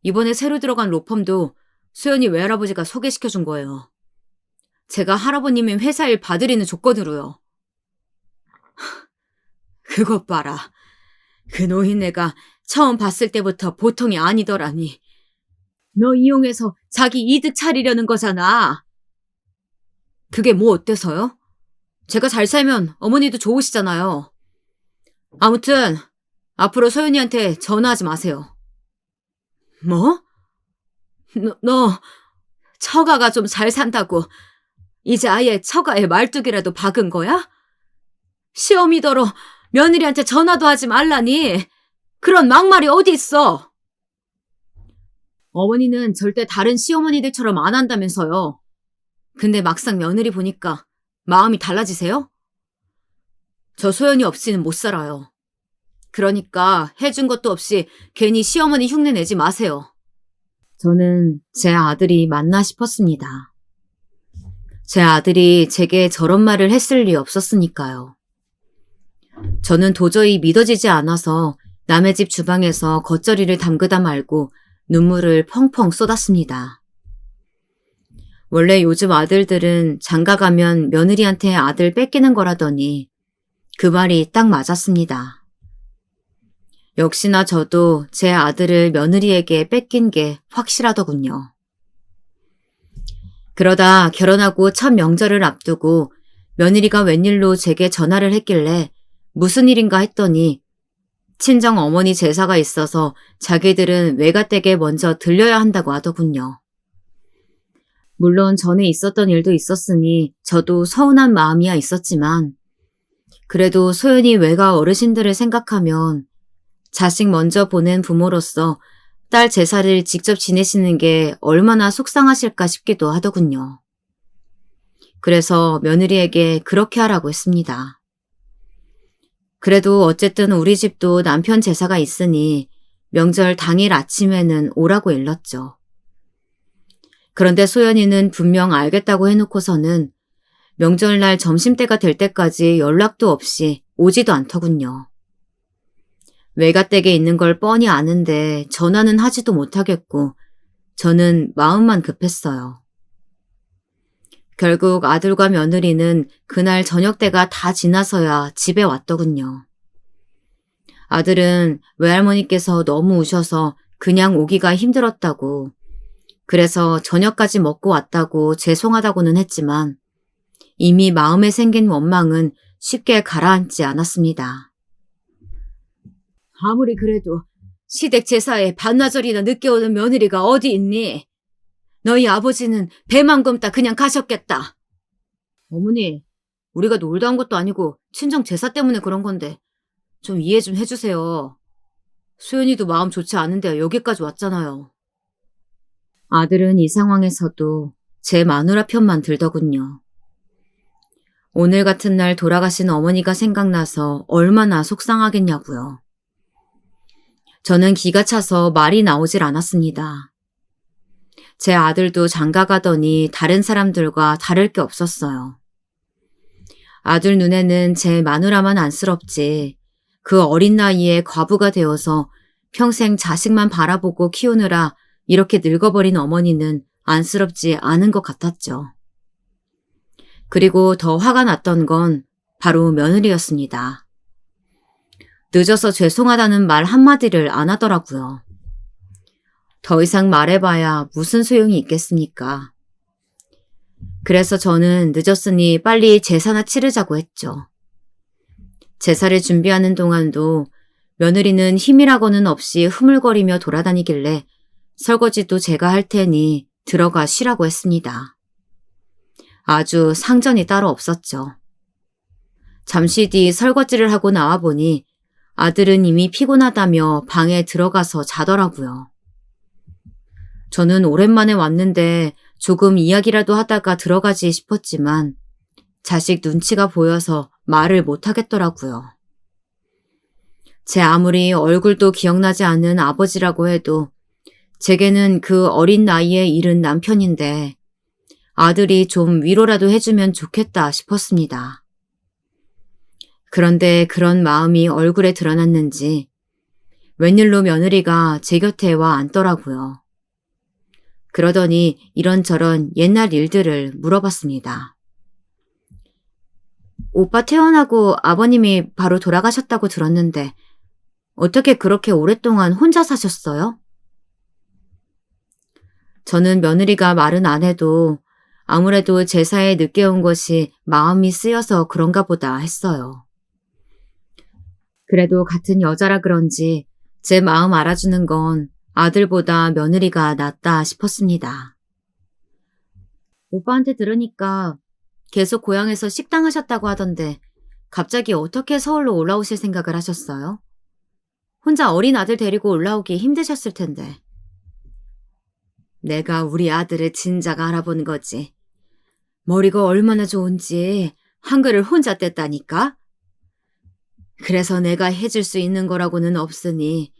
이번에 새로 들어간 로펌도 소연이 외할아버지가 소개시켜준 거예요. 제가 할아버님의 회사 일 봐드리는 조건으로요. 그것 봐라. 그 노인네가 처음 봤을 때부터 보통이 아니더라니. 너 이용해서 자기 이득 차리려는 거잖아. 그게 뭐 어때서요? 제가 잘 살면 어머니도 좋으시잖아요. 아무튼 앞으로 소연이한테 전화하지 마세요. 뭐? 너 처가가 좀 잘 산다고 이제 아예 처가에 말뚝이라도 박은 거야? 시어미더러 며느리한테 전화도 하지 말라니. 그런 막말이 어디 있어? 어머니는 절대 다른 시어머니들처럼 안 한다면서요. 근데 막상 며느리 보니까 마음이 달라지세요? 저 소연이 없이는 못 살아요. 그러니까 해준 것도 없이 괜히 시어머니 흉내 내지 마세요. 저는 제 아들이 맞나 싶었습니다. 제 아들이 제게 저런 말을 했을 리 없었으니까요. 저는 도저히 믿어지지 않아서 남의 집 주방에서 겉절이를 담그다 말고 눈물을 펑펑 쏟았습니다. 원래 요즘 아들들은 장가 가면 며느리한테 아들 뺏기는 거라더니 그 말이 딱 맞았습니다. 역시나 저도 제 아들을 며느리에게 뺏긴 게 확실하더군요. 그러다 결혼하고 첫 명절을 앞두고 며느리가 웬일로 제게 전화를 했길래 무슨 일인가 했더니 친정 어머니 제사가 있어서 자기들은 외가댁에 먼저 들려야 한다고 하더군요. 물론 전에 있었던 일도 있었으니 저도 서운한 마음이야 있었지만 그래도 소연이 외가 어르신들을 생각하면 자식 먼저 보낸 부모로서 딸 제사를 직접 지내시는 게 얼마나 속상하실까 싶기도 하더군요. 그래서 며느리에게 그렇게 하라고 했습니다. 그래도 어쨌든 우리 집도 남편 제사가 있으니 명절 당일 아침에는 오라고 일렀죠. 그런데 소연이는 분명 알겠다고 해놓고서는 명절날 점심때가 될 때까지 연락도 없이 오지도 않더군요. 외가댁에 있는 걸 뻔히 아는데 전화는 하지도 못하겠고 저는 마음만 급했어요. 결국 아들과 며느리는 그날 저녁때가 다 지나서야 집에 왔더군요. 아들은 외할머니께서 너무 우셔서 그냥 오기가 힘들었다고, 그래서 저녁까지 먹고 왔다고 죄송하다고는 했지만 이미 마음에 생긴 원망은 쉽게 가라앉지 않았습니다. 아무리 그래도 시댁 제사에 반나절이나 늦게 오는 며느리가 어디 있니? 너희 아버지는 배만 굼다 그냥 가셨겠다. 어머니, 우리가 놀다 온 것도 아니고 친정 제사 때문에 그런 건데 좀 이해 좀 해주세요. 소연이도 마음 좋지 않은데 여기까지 왔잖아요. 아들은 이 상황에서도 제 마누라 편만 들더군요. 오늘 같은 날 돌아가신 어머니가 생각나서 얼마나 속상하겠냐고요. 저는 기가 차서 말이 나오질 않았습니다. 제 아들도 장가 가더니 다른 사람들과 다를 게 없었어요. 아들 눈에는 제 마누라만 안쓰럽지 그 어린 나이에 과부가 되어서 평생 자식만 바라보고 키우느라 이렇게 늙어버린 어머니는 안쓰럽지 않은 것 같았죠. 그리고 더 화가 났던 건 바로 며느리였습니다. 늦어서 죄송하다는 말 한마디를 안 하더라고요. 더 이상 말해봐야 무슨 소용이 있겠습니까? 그래서 저는 늦었으니 빨리 제사나 치르자고 했죠. 제사를 준비하는 동안도 며느리는 힘이라고는 없이 흐물거리며 돌아다니길래 설거지도 제가 할 테니 들어가 쉬라고 했습니다. 아주 상전이 따로 없었죠. 잠시 뒤 설거지를 하고 나와보니 아들은 이미 피곤하다며 방에 들어가서 자더라고요. 저는 오랜만에 왔는데 조금 이야기라도 하다가 들어가지 싶었지만 자식 눈치가 보여서 말을 못하겠더라고요. 제 아무리 얼굴도 기억나지 않는 아버지라고 해도 제게는 그 어린 나이에 잃은 남편인데 아들이 좀 위로라도 해주면 좋겠다 싶었습니다. 그런데 그런 마음이 얼굴에 드러났는지 웬일로 며느리가 제 곁에 와 앉더라고요. 그러더니 이런저런 옛날 일들을 물어봤습니다. 오빠 퇴원하고 아버님이 바로 돌아가셨다고 들었는데 어떻게 그렇게 오랫동안 혼자 사셨어요? 저는 며느리가 말은 안 해도 아무래도 제사에 늦게 온 것이 마음이 쓰여서 그런가 보다 했어요. 그래도 같은 여자라 그런지 제 마음 알아주는 건 아들보다 며느리가 낫다 싶었습니다. 오빠한테 들으니까 계속 고향에서 식당 하셨다고 하던데 갑자기 어떻게 서울로 올라오실 생각을 하셨어요? 혼자 어린 아들 데리고 올라오기 힘드셨을 텐데. 내가 우리 아들을 진작 알아본 거지. 머리가 얼마나 좋은지 한글을 혼자 뗐다니까? 그래서 내가 해줄 수 있는 거라고는 없으니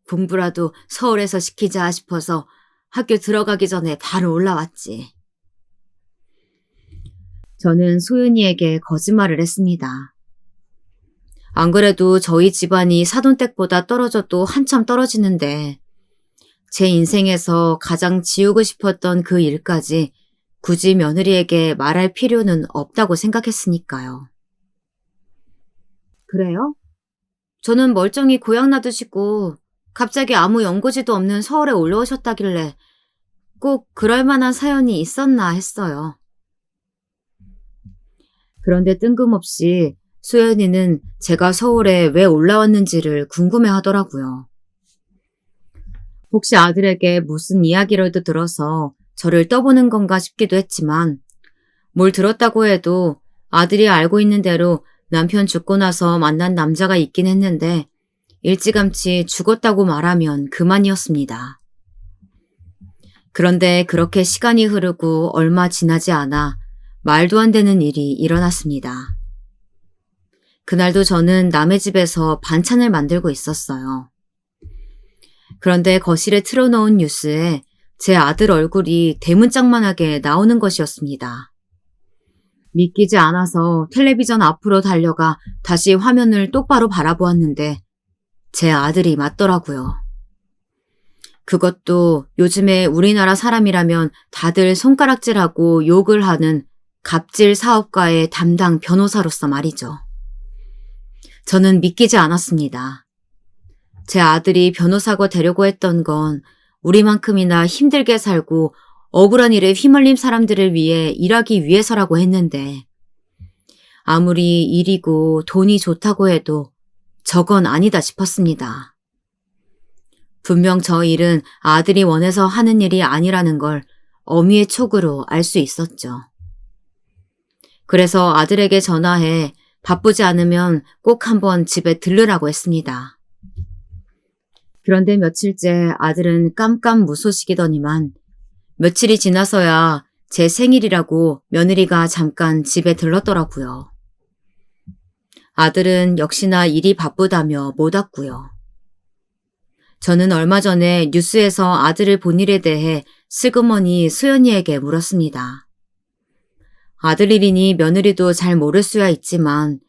공부라도 서울에서 시키자 싶어서 학교 들어가기 전에 바로 올라왔지. 저는 소연이에게 거짓말을 했습니다. 안 그래도 저희 집안이 사돈댁보다 떨어져도 한참 떨어지는데 제 인생에서 가장 지우고 싶었던 그 일까지 굳이 며느리에게 말할 필요는 없다고 생각했으니까요. 그래요? 저는 멀쩡히 고향 놔두시고 갑자기 아무 연고지도 없는 서울에 올라오셨다길래 꼭 그럴 만한 사연이 있었나 했어요. 그런데 뜬금없이 수연이는 제가 서울에 왜 올라왔는지를 궁금해하더라고요. 혹시 아들에게 무슨 이야기라도 들어서 저를 떠보는 건가 싶기도 했지만 뭘 들었다고 해도 아들이 알고 있는 대로 남편 죽고 나서 만난 남자가 있긴 했는데 일찌감치 죽었다고 말하면 그만이었습니다. 그런데 그렇게 시간이 흐르고 얼마 지나지 않아 말도 안 되는 일이 일어났습니다. 그날도 저는 남의 집에서 반찬을 만들고 있었어요. 그런데 거실에 틀어놓은 뉴스에 제 아들 얼굴이 대문짝만하게 나오는 것이었습니다. 믿기지 않아서 텔레비전 앞으로 달려가 다시 화면을 똑바로 바라보았는데 제 아들이 맞더라고요. 그것도 요즘에 우리나라 사람이라면 다들 손가락질하고 욕을 하는 갑질 사업가의 담당 변호사로서 말이죠. 저는 믿기지 않았습니다. 제 아들이 변호사가 되려고 했던 건 우리만큼이나 힘들게 살고 억울한 일에 휘말린 사람들을 위해 일하기 위해서라고 했는데 아무리 일이고 돈이 좋다고 해도 저건 아니다 싶었습니다. 분명 저 일은 아들이 원해서 하는 일이 아니라는 걸 어미의 촉으로 알 수 있었죠. 그래서 아들에게 전화해 바쁘지 않으면 꼭 한번 집에 들르라고 했습니다. 그런데 며칠째 아들은 깜깜무소식이더니만 며칠이 지나서야 제 생일이라고 며느리가 잠깐 집에 들렀더라고요. 아들은 역시나 일이 바쁘다며 못 왔고요. 저는 얼마 전에 뉴스에서 아들을 본 일에 대해 슬그머니 수연이에게 물었습니다. 아들 일이니 며느리도 잘 모를 수야 있지만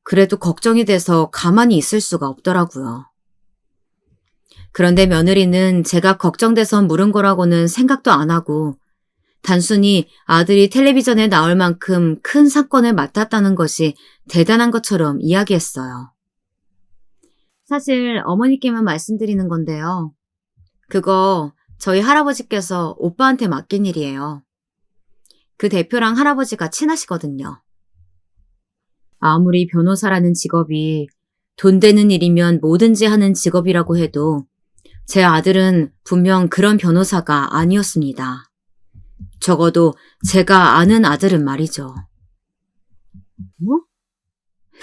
그래도 걱정이 돼서 가만히 있을 수가 없더라고요. 그런데 며느리는 제가 걱정돼서 물은 거라고는 생각도 안 하고 단순히 아들이 텔레비전에 나올 만큼 큰 사건을 맡았다는 것이 대단한 것처럼 이야기했어요. 사실 어머니께만 말씀드리는 건데요. 그거 저희 할아버지께서 오빠한테 맡긴 일이에요. 그 대표랑 할아버지가 친하시거든요. 아무리 변호사라는 직업이 돈 되는 일이면 뭐든지 하는 직업이라고 해도 제 아들은 분명 그런 변호사가 아니었습니다. 적어도 제가 아는 아들은 말이죠. 뭐?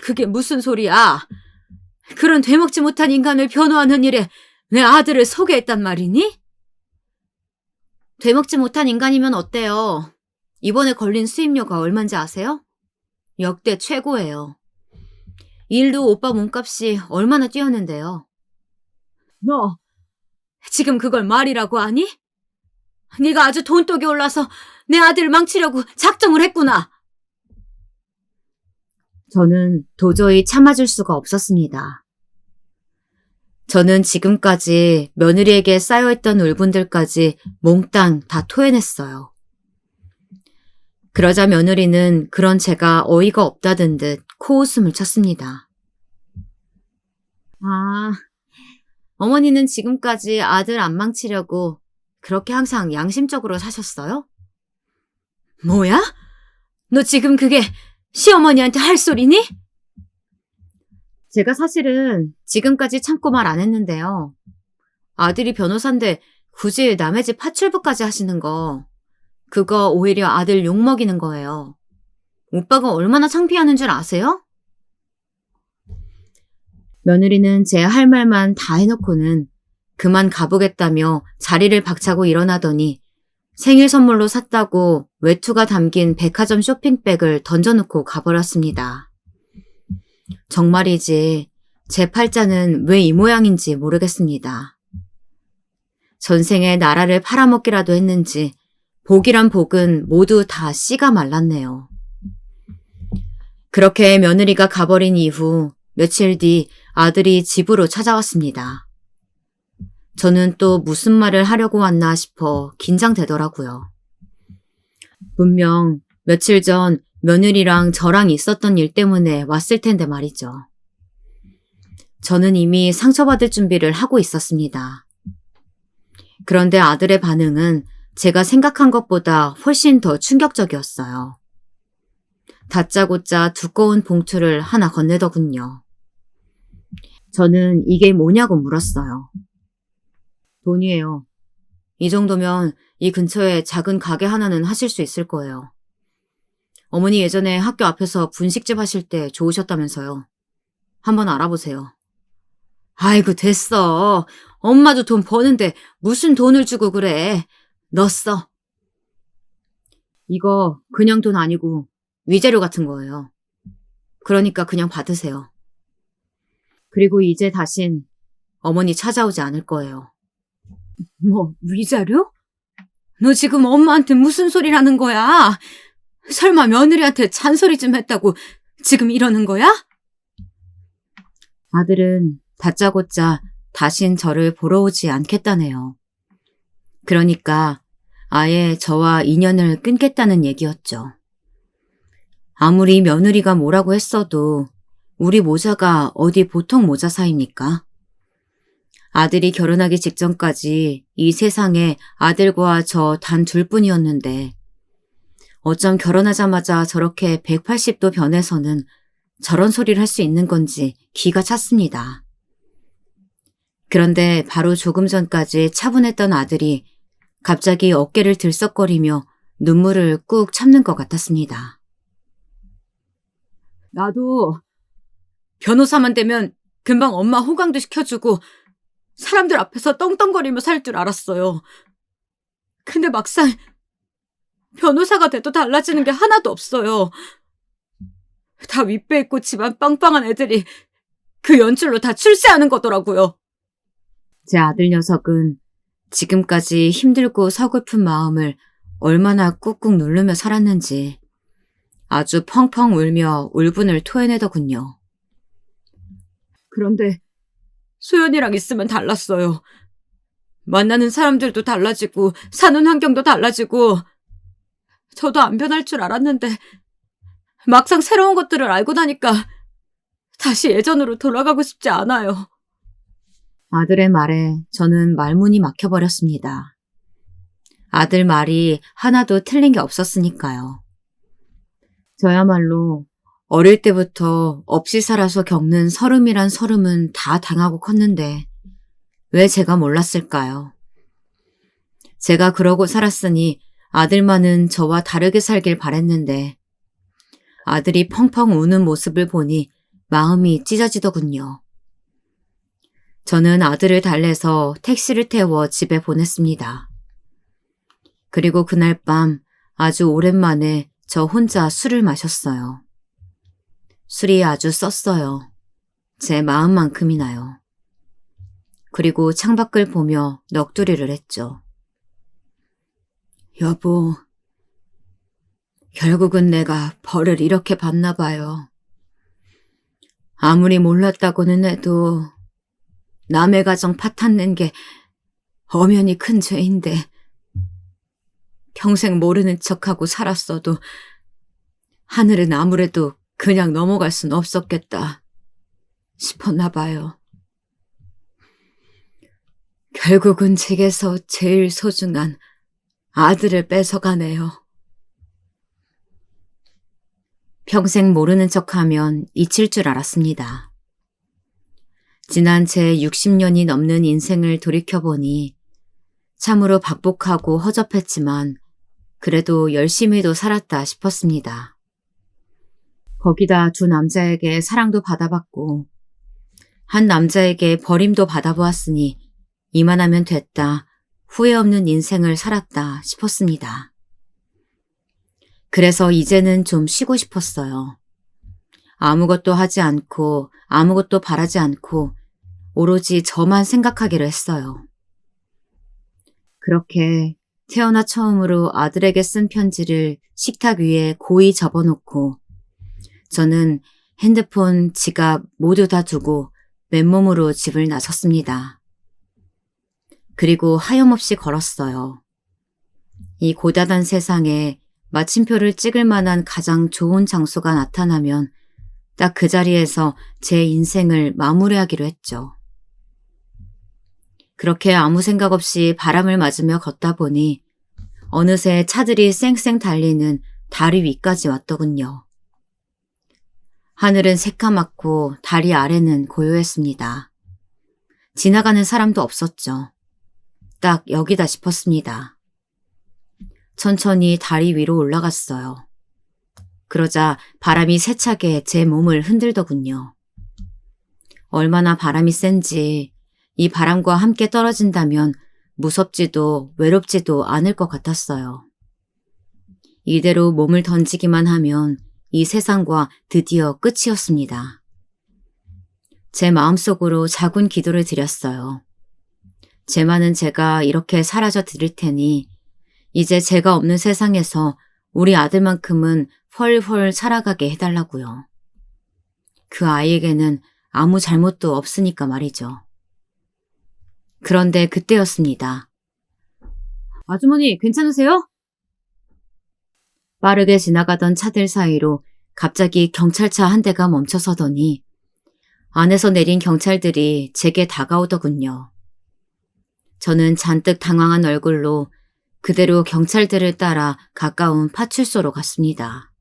그게 무슨 소리야? 그런 되먹지 못한 인간을 변호하는 일에 내 아들을 소개했단 말이니? 되먹지 못한 인간이면 어때요? 이번에 걸린 수임료가 얼마인지 아세요? 역대 최고예요. 일도 오빠 몸값이 얼마나 뛰었는데요. 너 지금 그걸 말이라고 하니? 네가 아주 돈독이 올라서 내 아들을 망치려고 작정을 했구나. 저는 도저히 참아줄 수가 없었습니다. 저는 지금까지 며느리에게 쌓여있던 울분들까지 몽땅 다 토해냈어요. 그러자 며느리는 그런 제가 어이가 없다던 듯 코웃음을 쳤습니다. 아, 어머니는 지금까지 아들 안 망치려고 그렇게 항상 양심적으로 사셨어요? 뭐야? 너 지금 그게 시어머니한테 할 소리니? 제가 사실은 지금까지 참고 말 안 했는데요. 아들이 변호사인데 굳이 남의 집 파출부까지 하시는 거, 그거 오히려 아들 욕먹이는 거예요. 오빠가 얼마나 창피하는 줄 아세요? 며느리는 제 할 말만 다 해놓고는 그만 가보겠다며 자리를 박차고 일어나더니 생일 선물로 샀다고 외투가 담긴 백화점 쇼핑백을 던져놓고 가버렸습니다. 정말이지 제 팔자는 왜 이 모양인지 모르겠습니다. 전생에 나라를 팔아먹기라도 했는지 복이란 복은 모두 다 씨가 말랐네요. 그렇게 며느리가 가버린 이후 며칠 뒤 아들이 집으로 찾아왔습니다. 저는 또 무슨 말을 하려고 왔나 싶어 긴장되더라고요. 분명 며칠 전 며느리랑 저랑 있었던 일 때문에 왔을 텐데 말이죠. 저는 이미 상처받을 준비를 하고 있었습니다. 그런데 아들의 반응은 제가 생각한 것보다 훨씬 더 충격적이었어요. 다짜고짜 두꺼운 봉투를 하나 건네더군요. 저는 이게 뭐냐고 물었어요. 돈이에요. 이 정도면 이 근처에 작은 가게 하나는 하실 수 있을 거예요. 어머니 예전에 학교 앞에서 분식집 하실 때 좋으셨다면서요. 한번 알아보세요. 아이고 됐어. 엄마도 돈 버는데 무슨 돈을 주고 그래. 너 써. 이거 그냥 돈 아니고 위자료 같은 거예요. 그러니까 그냥 받으세요. 그리고 이제 다신 어머니 찾아오지 않을 거예요. 뭐 위자료? 너 지금 엄마한테 무슨 소리를 하는 거야? 설마 며느리한테 잔소리 좀 했다고 지금 이러는 거야? 아들은 다짜고짜 다신 저를 보러 오지 않겠다네요. 그러니까 아예 저와 인연을 끊겠다는 얘기였죠. 아무리 며느리가 뭐라고 했어도 우리 모자가 어디 보통 모자 사이입니까? 아들이 결혼하기 직전까지 이 세상에 아들과 저 단 둘뿐이었는데 어쩜 결혼하자마자 저렇게 180도 변해서는 저런 소리를 할 수 있는 건지 기가 찼습니다. 그런데 바로 조금 전까지 차분했던 아들이 갑자기 어깨를 들썩거리며 눈물을 꾹 참는 것 같았습니다. 나도 변호사만 되면 금방 엄마 호강도 시켜주고 사람들 앞에서 떵떵거리며 살 줄 알았어요. 근데 막상 변호사가 돼도 달라지는 게 하나도 없어요. 다 윗배 있고 집안 빵빵한 애들이 그 연출로 다 출세하는 거더라고요. 제 아들 녀석은 지금까지 힘들고 서글픈 마음을 얼마나 꾹꾹 누르며 살았는지 아주 펑펑 울며 울분을 토해내더군요. 그런데 소연이랑 있으면 달랐어요. 만나는 사람들도 달라지고 사는 환경도 달라지고 저도 안 변할 줄 알았는데 막상 새로운 것들을 알고 나니까 다시 예전으로 돌아가고 싶지 않아요. 아들의 말에 저는 말문이 막혀버렸습니다. 아들 말이 하나도 틀린 게 없었으니까요. 저야말로 어릴 때부터 없이 살아서 겪는 서름이란 서름은 다 당하고 컸는데 왜 제가 몰랐을까요? 제가 그러고 살았으니 아들만은 저와 다르게 살길 바랬는데 아들이 펑펑 우는 모습을 보니 마음이 찢어지더군요. 저는 아들을 달래서 택시를 태워 집에 보냈습니다. 그리고 그날 밤 아주 오랜만에 저 혼자 술을 마셨어요. 술이 아주 썼어요. 제 마음만큼이나요. 그리고 창밖을 보며 넋두리를 했죠. 여보, 결국은 내가 벌을 이렇게 받나 봐요. 아무리 몰랐다고는 해도 남의 가정 파탄낸 게 엄연히 큰 죄인데 평생 모르는 척하고 살았어도 하늘은 아무래도 그냥 넘어갈 순 없었겠다 싶었나 봐요. 결국은 제게서 제일 소중한 아들을 뺏어가네요. 평생 모르는 척하면 잊힐 줄 알았습니다. 지난 제 60년이 넘는 인생을 돌이켜보니 참으로 박복하고 허접했지만 그래도 열심히도 살았다 싶었습니다. 거기다 두 남자에게 사랑도 받아봤고 한 남자에게 버림도 받아보았으니 이만하면 됐다, 후회 없는 인생을 살았다 싶었습니다. 그래서 이제는 좀 쉬고 싶었어요. 아무것도 하지 않고 아무것도 바라지 않고 오로지 저만 생각하기로 했어요. 그렇게 태어나 처음으로 아들에게 쓴 편지를 식탁 위에 고이 접어놓고 저는 핸드폰, 지갑 모두 다 두고 맨몸으로 집을 나섰습니다. 그리고 하염없이 걸었어요. 이 고다단 세상에 마침표를 찍을 만한 가장 좋은 장소가 나타나면 딱 그 자리에서 제 인생을 마무리하기로 했죠. 그렇게 아무 생각 없이 바람을 맞으며 걷다 보니 어느새 차들이 쌩쌩 달리는 다리 위까지 왔더군요. 하늘은 새까맣고 다리 아래는 고요했습니다. 지나가는 사람도 없었죠. 딱 여기다 싶었습니다. 천천히 다리 위로 올라갔어요. 그러자 바람이 세차게 제 몸을 흔들더군요. 얼마나 바람이 센지 이 바람과 함께 떨어진다면 무섭지도 외롭지도 않을 것 같았어요. 이대로 몸을 던지기만 하면 이 세상과 드디어 끝이었습니다. 제 마음속으로 작은 기도를 드렸어요. 제 많은 제가 이렇게 사라져 드릴 테니 이제 제가 없는 세상에서 우리 아들만큼은 펄펄 살아가게 해달라고요. 그 아이에게는 아무 잘못도 없으니까 말이죠. 그런데 그때였습니다. 아주머니, 괜찮으세요? 빠르게 지나가던 차들 사이로 갑자기 경찰차 한 대가 멈춰서더니 안에서 내린 경찰들이 제게 다가오더군요. 저는 잔뜩 당황한 얼굴로 그대로 경찰들을 따라 가까운 파출소로 갔습니다.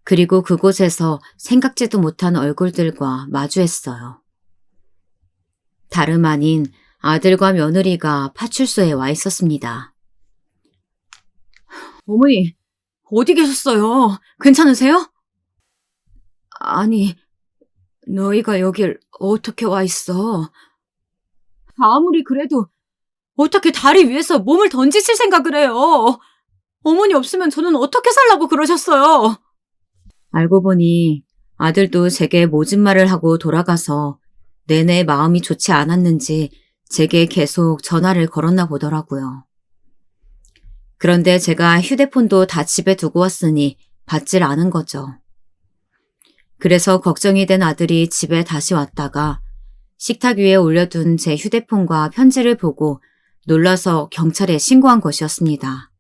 그리고 그곳에서 생각지도 못한 얼굴들과 마주했어요. 다름 아닌 아들과 며느리가 파출소에 와 있었습니다. 어머니, 어디 계셨어요? 괜찮으세요? 아니, 너희가 여길 어떻게 와 있어? 아무리 그래도 어떻게 다리 위에서 몸을 던지실 생각을 해요? 어머니 없으면 저는 어떻게 살라고 그러셨어요? 알고 보니 아들도 제게 모진 말을 하고 돌아가서 내내 마음이 좋지 않았는지 제게 계속 전화를 걸었나 보더라고요. 그런데 제가 휴대폰도 다 집에 두고 왔으니 받질 않은 거죠. 그래서 걱정이 된 아들이 집에 다시 왔다가 식탁 위에 올려둔 제 휴대폰과 편지를 보고 놀라서 경찰에 신고한 것이었습니다.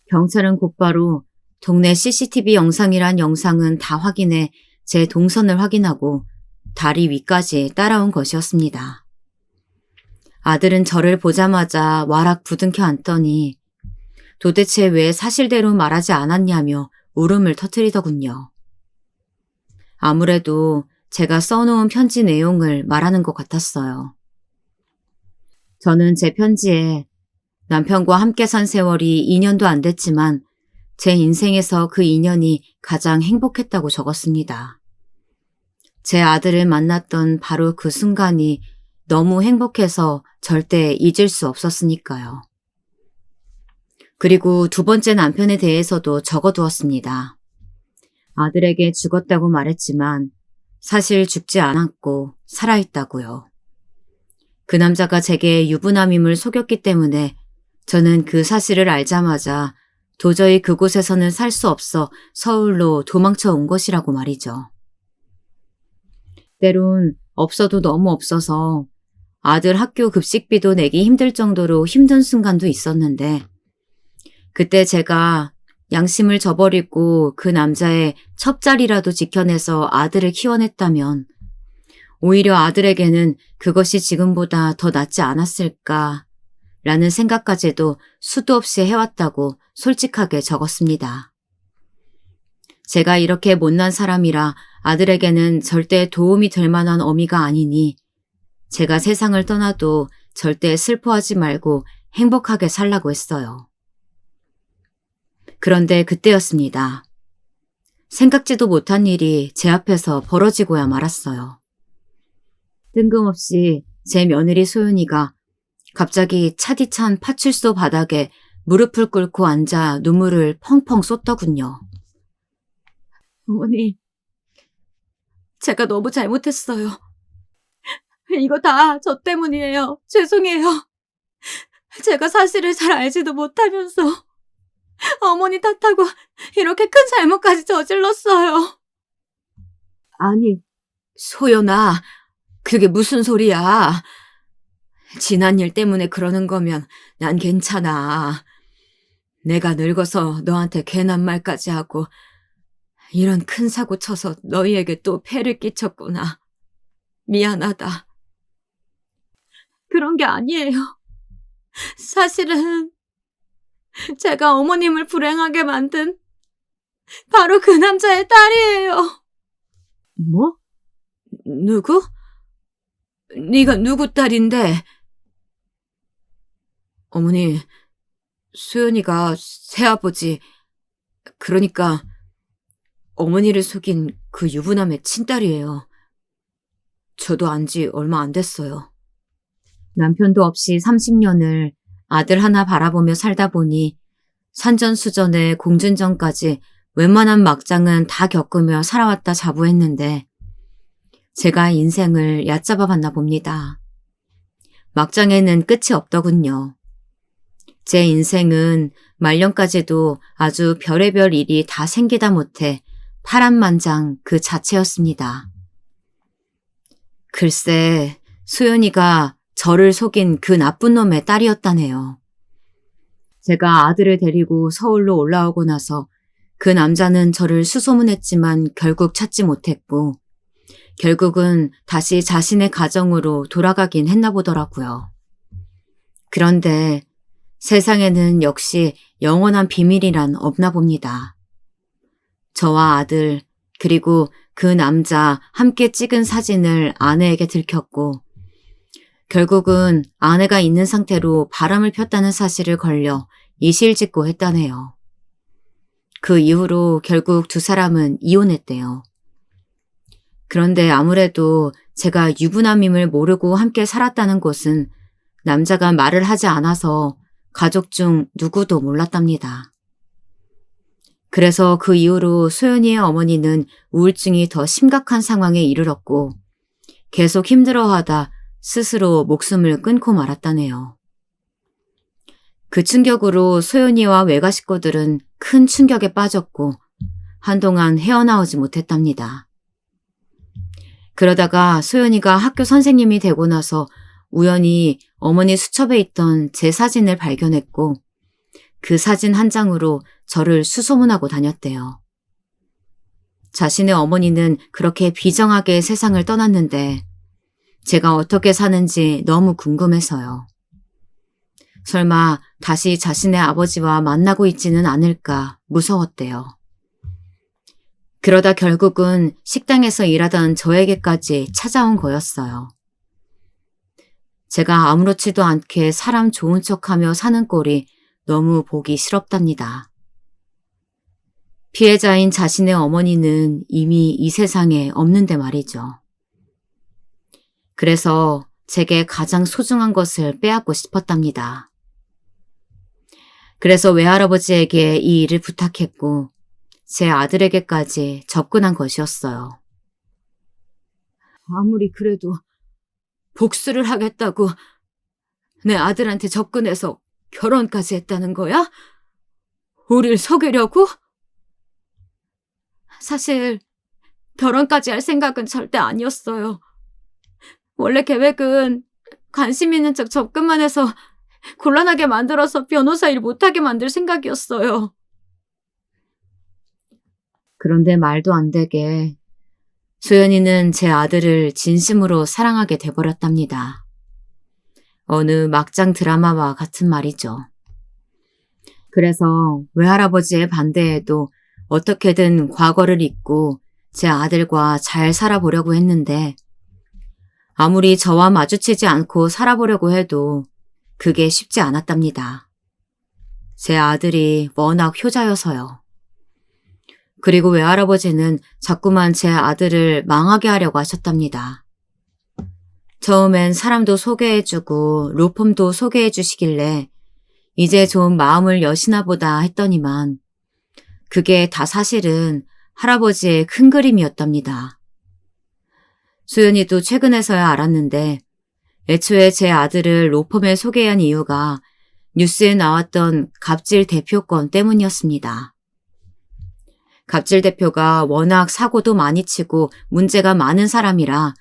경찰은 곧바로 동네 CCTV 영상이란 영상은 다 확인해 제 동선을 확인하고 다리 위까지 따라온 것이었습니다. 아들은 저를 보자마자 와락 부둥켜 앉더니 도대체 왜 사실대로 말하지 않았냐며 울음을 터뜨리더군요. 아무래도 제가 써놓은 편지 내용을 말하는 것 같았어요. 저는 제 편지에 남편과 함께 산 세월이 2년도 안 됐지만 제 인생에서 그 2년이 가장 행복했다고 적었습니다. 제 아들을 만났던 바로 그 순간이 너무 행복해서 절대 잊을 수 없었으니까요. 그리고 두 번째 남편에 대해서도 적어두었습니다. 아들에게 죽었다고 말했지만 사실 죽지 않았고 살아있다고요. 그 남자가 제게 유부남임을 속였기 때문에 저는 그 사실을 알자마자 도저히 그곳에서는 살 수 없어 서울로 도망쳐 온 것이라고 말이죠. 때론 없어도 너무 없어서 아들 학교 급식비도 내기 힘들 정도로 힘든 순간도 있었는데 그때 제가 양심을 저버리고 그 남자의 첩자리라도 지켜내서 아들을 키워냈다면 오히려 아들에게는 그것이 지금보다 더 낫지 않았을까 라는 생각까지도 수도 없이 해왔다고 솔직하게 적었습니다. 제가 이렇게 못난 사람이라 아들에게는 절대 도움이 될 만한 어미가 아니니 제가 세상을 떠나도 절대 슬퍼하지 말고 행복하게 살라고 했어요. 그런데 그때였습니다. 생각지도 못한 일이 제 앞에서 벌어지고야 말았어요. 뜬금없이 제 며느리 소연이가 갑자기 차디찬 파출소 바닥에 무릎을 꿇고 앉아 눈물을 펑펑 쏟더군요. 어머니, 제가 너무 잘못했어요. 이거 다 저 때문이에요. 죄송해요. 제가 사실을 잘 알지도 못하면서 어머니 탓하고 이렇게 큰 잘못까지 저질렀어요. 아니, 소연아, 그게 무슨 소리야. 지난 일 때문에 그러는 거면 난 괜찮아. 내가 늙어서 너한테 괜한 말까지 하고 이런 큰 사고 쳐서 너희에게 또 폐를 끼쳤구나. 미안하다. 그런 게 아니에요. 사실은 제가 어머님을 불행하게 만든 바로 그 남자의 딸이에요. 뭐? 누구? 네가 누구 딸인데? 어머니, 수연이가 새아버지, 그러니까 어머니를 속인 그 유부남의 친딸이에요. 저도 안 지 얼마 안 됐어요. 남편도 없이 30년을 아들 하나 바라보며 살다 보니 산전수전에 공준전까지 웬만한 막장은 다 겪으며 살아왔다 자부했는데 제가 인생을 얕잡아 봤나 봅니다. 막장에는 끝이 없더군요. 제 인생은 말년까지도 아주 별의별 일이 다 생기다 못해 파란만장 그 자체였습니다. 글쎄, 소연이가 저를 속인 그 나쁜 놈의 딸이었다네요. 제가 아들을 데리고 서울로 올라오고 나서 그 남자는 저를 수소문했지만 결국 찾지 못했고 결국은 다시 자신의 가정으로 돌아가긴 했나 보더라고요. 그런데 세상에는 역시 영원한 비밀이란 없나 봅니다. 저와 아들 그리고 그 남자 함께 찍은 사진을 아내에게 들켰고 결국은 아내가 있는 상태로 바람을 폈다는 사실을 걸려 이실직고 했다네요. 그 이후로 결국 두 사람은 이혼했대요. 그런데 아무래도 제가 유부남임을 모르고 함께 살았다는 것은 남자가 말을 하지 않아서 가족 중 누구도 몰랐답니다. 그래서 그 이후로 소연이의 어머니는 우울증이 더 심각한 상황에 이르렀고 계속 힘들어하다 스스로 목숨을 끊고 말았다네요. 그 충격으로 소연이와 외가 식구들은 큰 충격에 빠졌고 한동안 헤어나오지 못했답니다. 그러다가 소연이가 학교 선생님이 되고 나서 우연히 어머니 수첩에 있던 제 사진을 발견했고 그 사진 한 장으로 저를 수소문하고 다녔대요. 자신의 어머니는 그렇게 비정하게 세상을 떠났는데 제가 어떻게 사는지 너무 궁금해서요. 설마 다시 자신의 아버지와 만나고 있지는 않을까 무서웠대요. 그러다 결국은 식당에서 일하던 저에게까지 찾아온 거였어요. 제가 아무렇지도 않게 사람 좋은 척하며 사는 꼴이 너무 보기 싫었답니다. 피해자인 자신의 어머니는 이미 이 세상에 없는데 말이죠. 그래서 제게 가장 소중한 것을 빼앗고 싶었답니다. 그래서 외할아버지에게 이 일을 부탁했고 제 아들에게까지 접근한 것이었어요. 아무리 그래도 복수를 하겠다고 내 아들한테 접근해서 결혼까지 했다는 거야? 우릴 속이려고? 사실 결혼까지 할 생각은 절대 아니었어요. 원래 계획은 관심 있는 척 접근만 해서 곤란하게 만들어서 변호사 일 못하게 만들 생각이었어요. 그런데 말도 안 되게 소연이는 제 아들을 진심으로 사랑하게 돼버렸답니다. 어느 막장 드라마와 같은 말이죠. 그래서 외할아버지의 반대에도 어떻게든 과거를 잊고 제 아들과 잘 살아보려고 했는데 아무리 저와 마주치지 않고 살아보려고 해도 그게 쉽지 않았답니다. 제 아들이 워낙 효자여서요. 그리고 외할아버지는 자꾸만 제 아들을 망하게 하려고 하셨답니다. 처음엔 사람도 소개해주고 로펌도 소개해주시길래 이제 좀 마음을 여시나 보다 했더니만 그게 다 사실은 할아버지의 큰 그림이었답니다. 수연이도 최근에서야 알았는데 애초에 제 아들을 로펌에 소개한 이유가 뉴스에 나왔던 갑질 대표 건 때문이었습니다. 갑질 대표가 워낙 사고도 많이 치고 문제가 많은 사람이라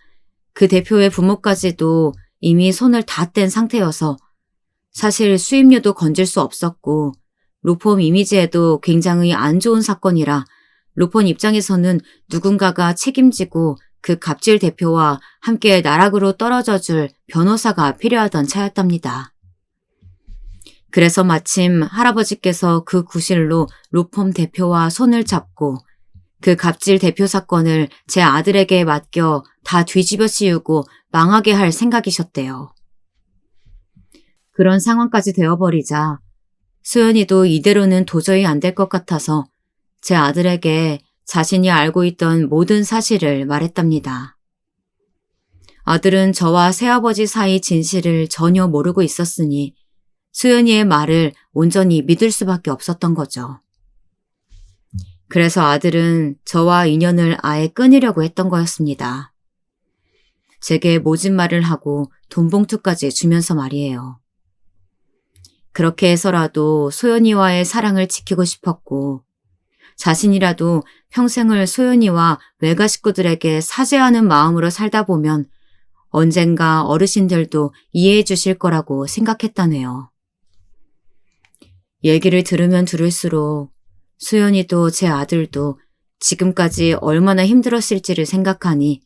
그 대표의 부모까지도 이미 손을 다 뗀 상태여서 사실 수임료도 건질 수 없었고 로펌 이미지에도 굉장히 안 좋은 사건이라 로펌 입장에서는 누군가가 책임지고 그 갑질 대표와 함께 나락으로 떨어져줄 변호사가 필요하던 차였답니다. 그래서 마침 할아버지께서 그 구실로 로펌 대표와 손을 잡고 그 갑질 대표 사건을 제 아들에게 맡겨 다 뒤집어 씌우고 망하게 할 생각이셨대요. 그런 상황까지 되어버리자 수연이도 이대로는 도저히 안 될 것 같아서 제 아들에게 자신이 알고 있던 모든 사실을 말했답니다. 아들은 저와 새아버지 사이 진실을 전혀 모르고 있었으니 수연이의 말을 온전히 믿을 수밖에 없었던 거죠. 그래서 아들은 저와 인연을 아예 끊으려고 했던 거였습니다. 제게 모진 말을 하고 돈봉투까지 주면서 말이에요. 그렇게 해서라도 소연이와의 사랑을 지키고 싶었고 자신이라도 평생을 소연이와 외가 식구들에게 사죄하는 마음으로 살다 보면 언젠가 어르신들도 이해해 주실 거라고 생각했다네요. 얘기를 들으면 들을수록 수연이도 제 아들도 지금까지 얼마나 힘들었을지를 생각하니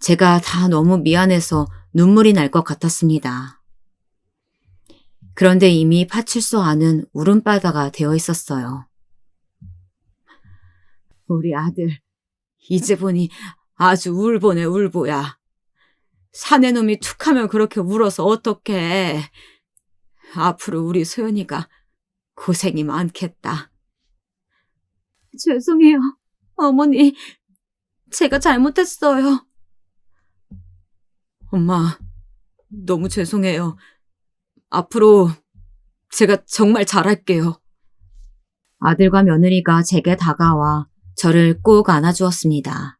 제가 다 너무 미안해서 눈물이 날 것 같았습니다. 그런데 이미 파출소 안은 울음바다가 되어 있었어요. 우리 아들, 이제 보니 아주 울보네 울보야. 사내 놈이 툭하면 그렇게 울어서 어떡해. 앞으로 우리 소연이가 고생이 많겠다. 죄송해요, 어머니. 제가 잘못했어요. 엄마, 너무 죄송해요. 앞으로 제가 정말 잘할게요. 아들과 며느리가 제게 다가와 저를 꼭 안아주었습니다.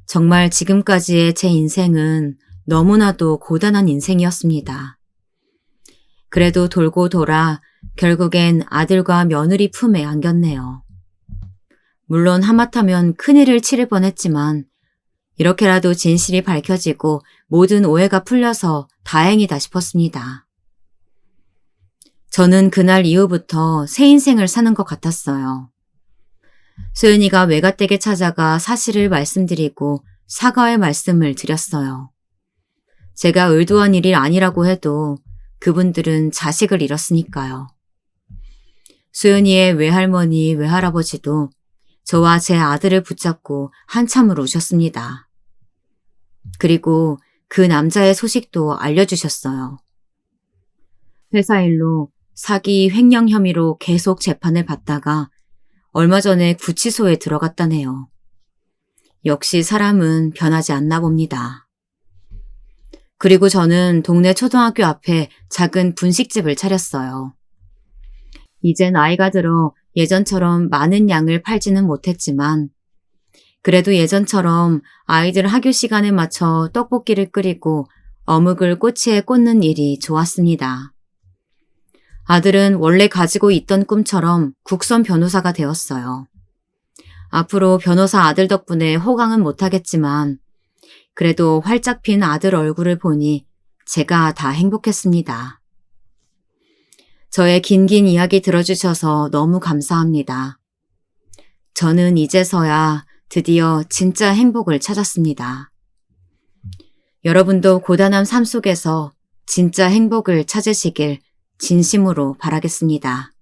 정말 지금까지의 제 인생은 너무나도 고단한 인생이었습니다. 그래도 돌고 돌아 결국엔 아들과 며느리 품에 안겼네요. 물론 하마터면 큰일을 치를 뻔했지만 이렇게라도 진실이 밝혀지고 모든 오해가 풀려서 다행이다 싶었습니다. 저는 그날 이후부터 새 인생을 사는 것 같았어요. 소연이가 외가댁에 찾아가 사실을 말씀드리고 사과의 말씀을 드렸어요. 제가 의도한 일이 아니라고 해도 그분들은 자식을 잃었으니까요. 소연이의 외할머니, 외할아버지도 저와 제 아들을 붙잡고 한참을 우셨습니다. 그리고 그 남자의 소식도 알려주셨어요. 회사 일로 사기 횡령 혐의로 계속 재판을 받다가 얼마 전에 구치소에 들어갔다네요. 역시 사람은 변하지 않나 봅니다. 그리고 저는 동네 초등학교 앞에 작은 분식집을 차렸어요. 이제 나이가 들어 예전처럼 많은 양을 팔지는 못했지만 그래도 예전처럼 아이들 학교 시간에 맞춰 떡볶이를 끓이고 어묵을 꼬치에 꽂는 일이 좋았습니다. 아들은 원래 가지고 있던 꿈처럼 국선 변호사가 되었어요. 앞으로 변호사 아들 덕분에 호강은 못하겠지만 그래도 활짝 핀 아들 얼굴을 보니 제가 다 행복했습니다. 저의 긴긴 이야기 들어주셔서 너무 감사합니다. 저는 이제서야 드디어 진짜 행복을 찾았습니다. 여러분도 고단한 삶 속에서 진짜 행복을 찾으시길 진심으로 바라겠습니다.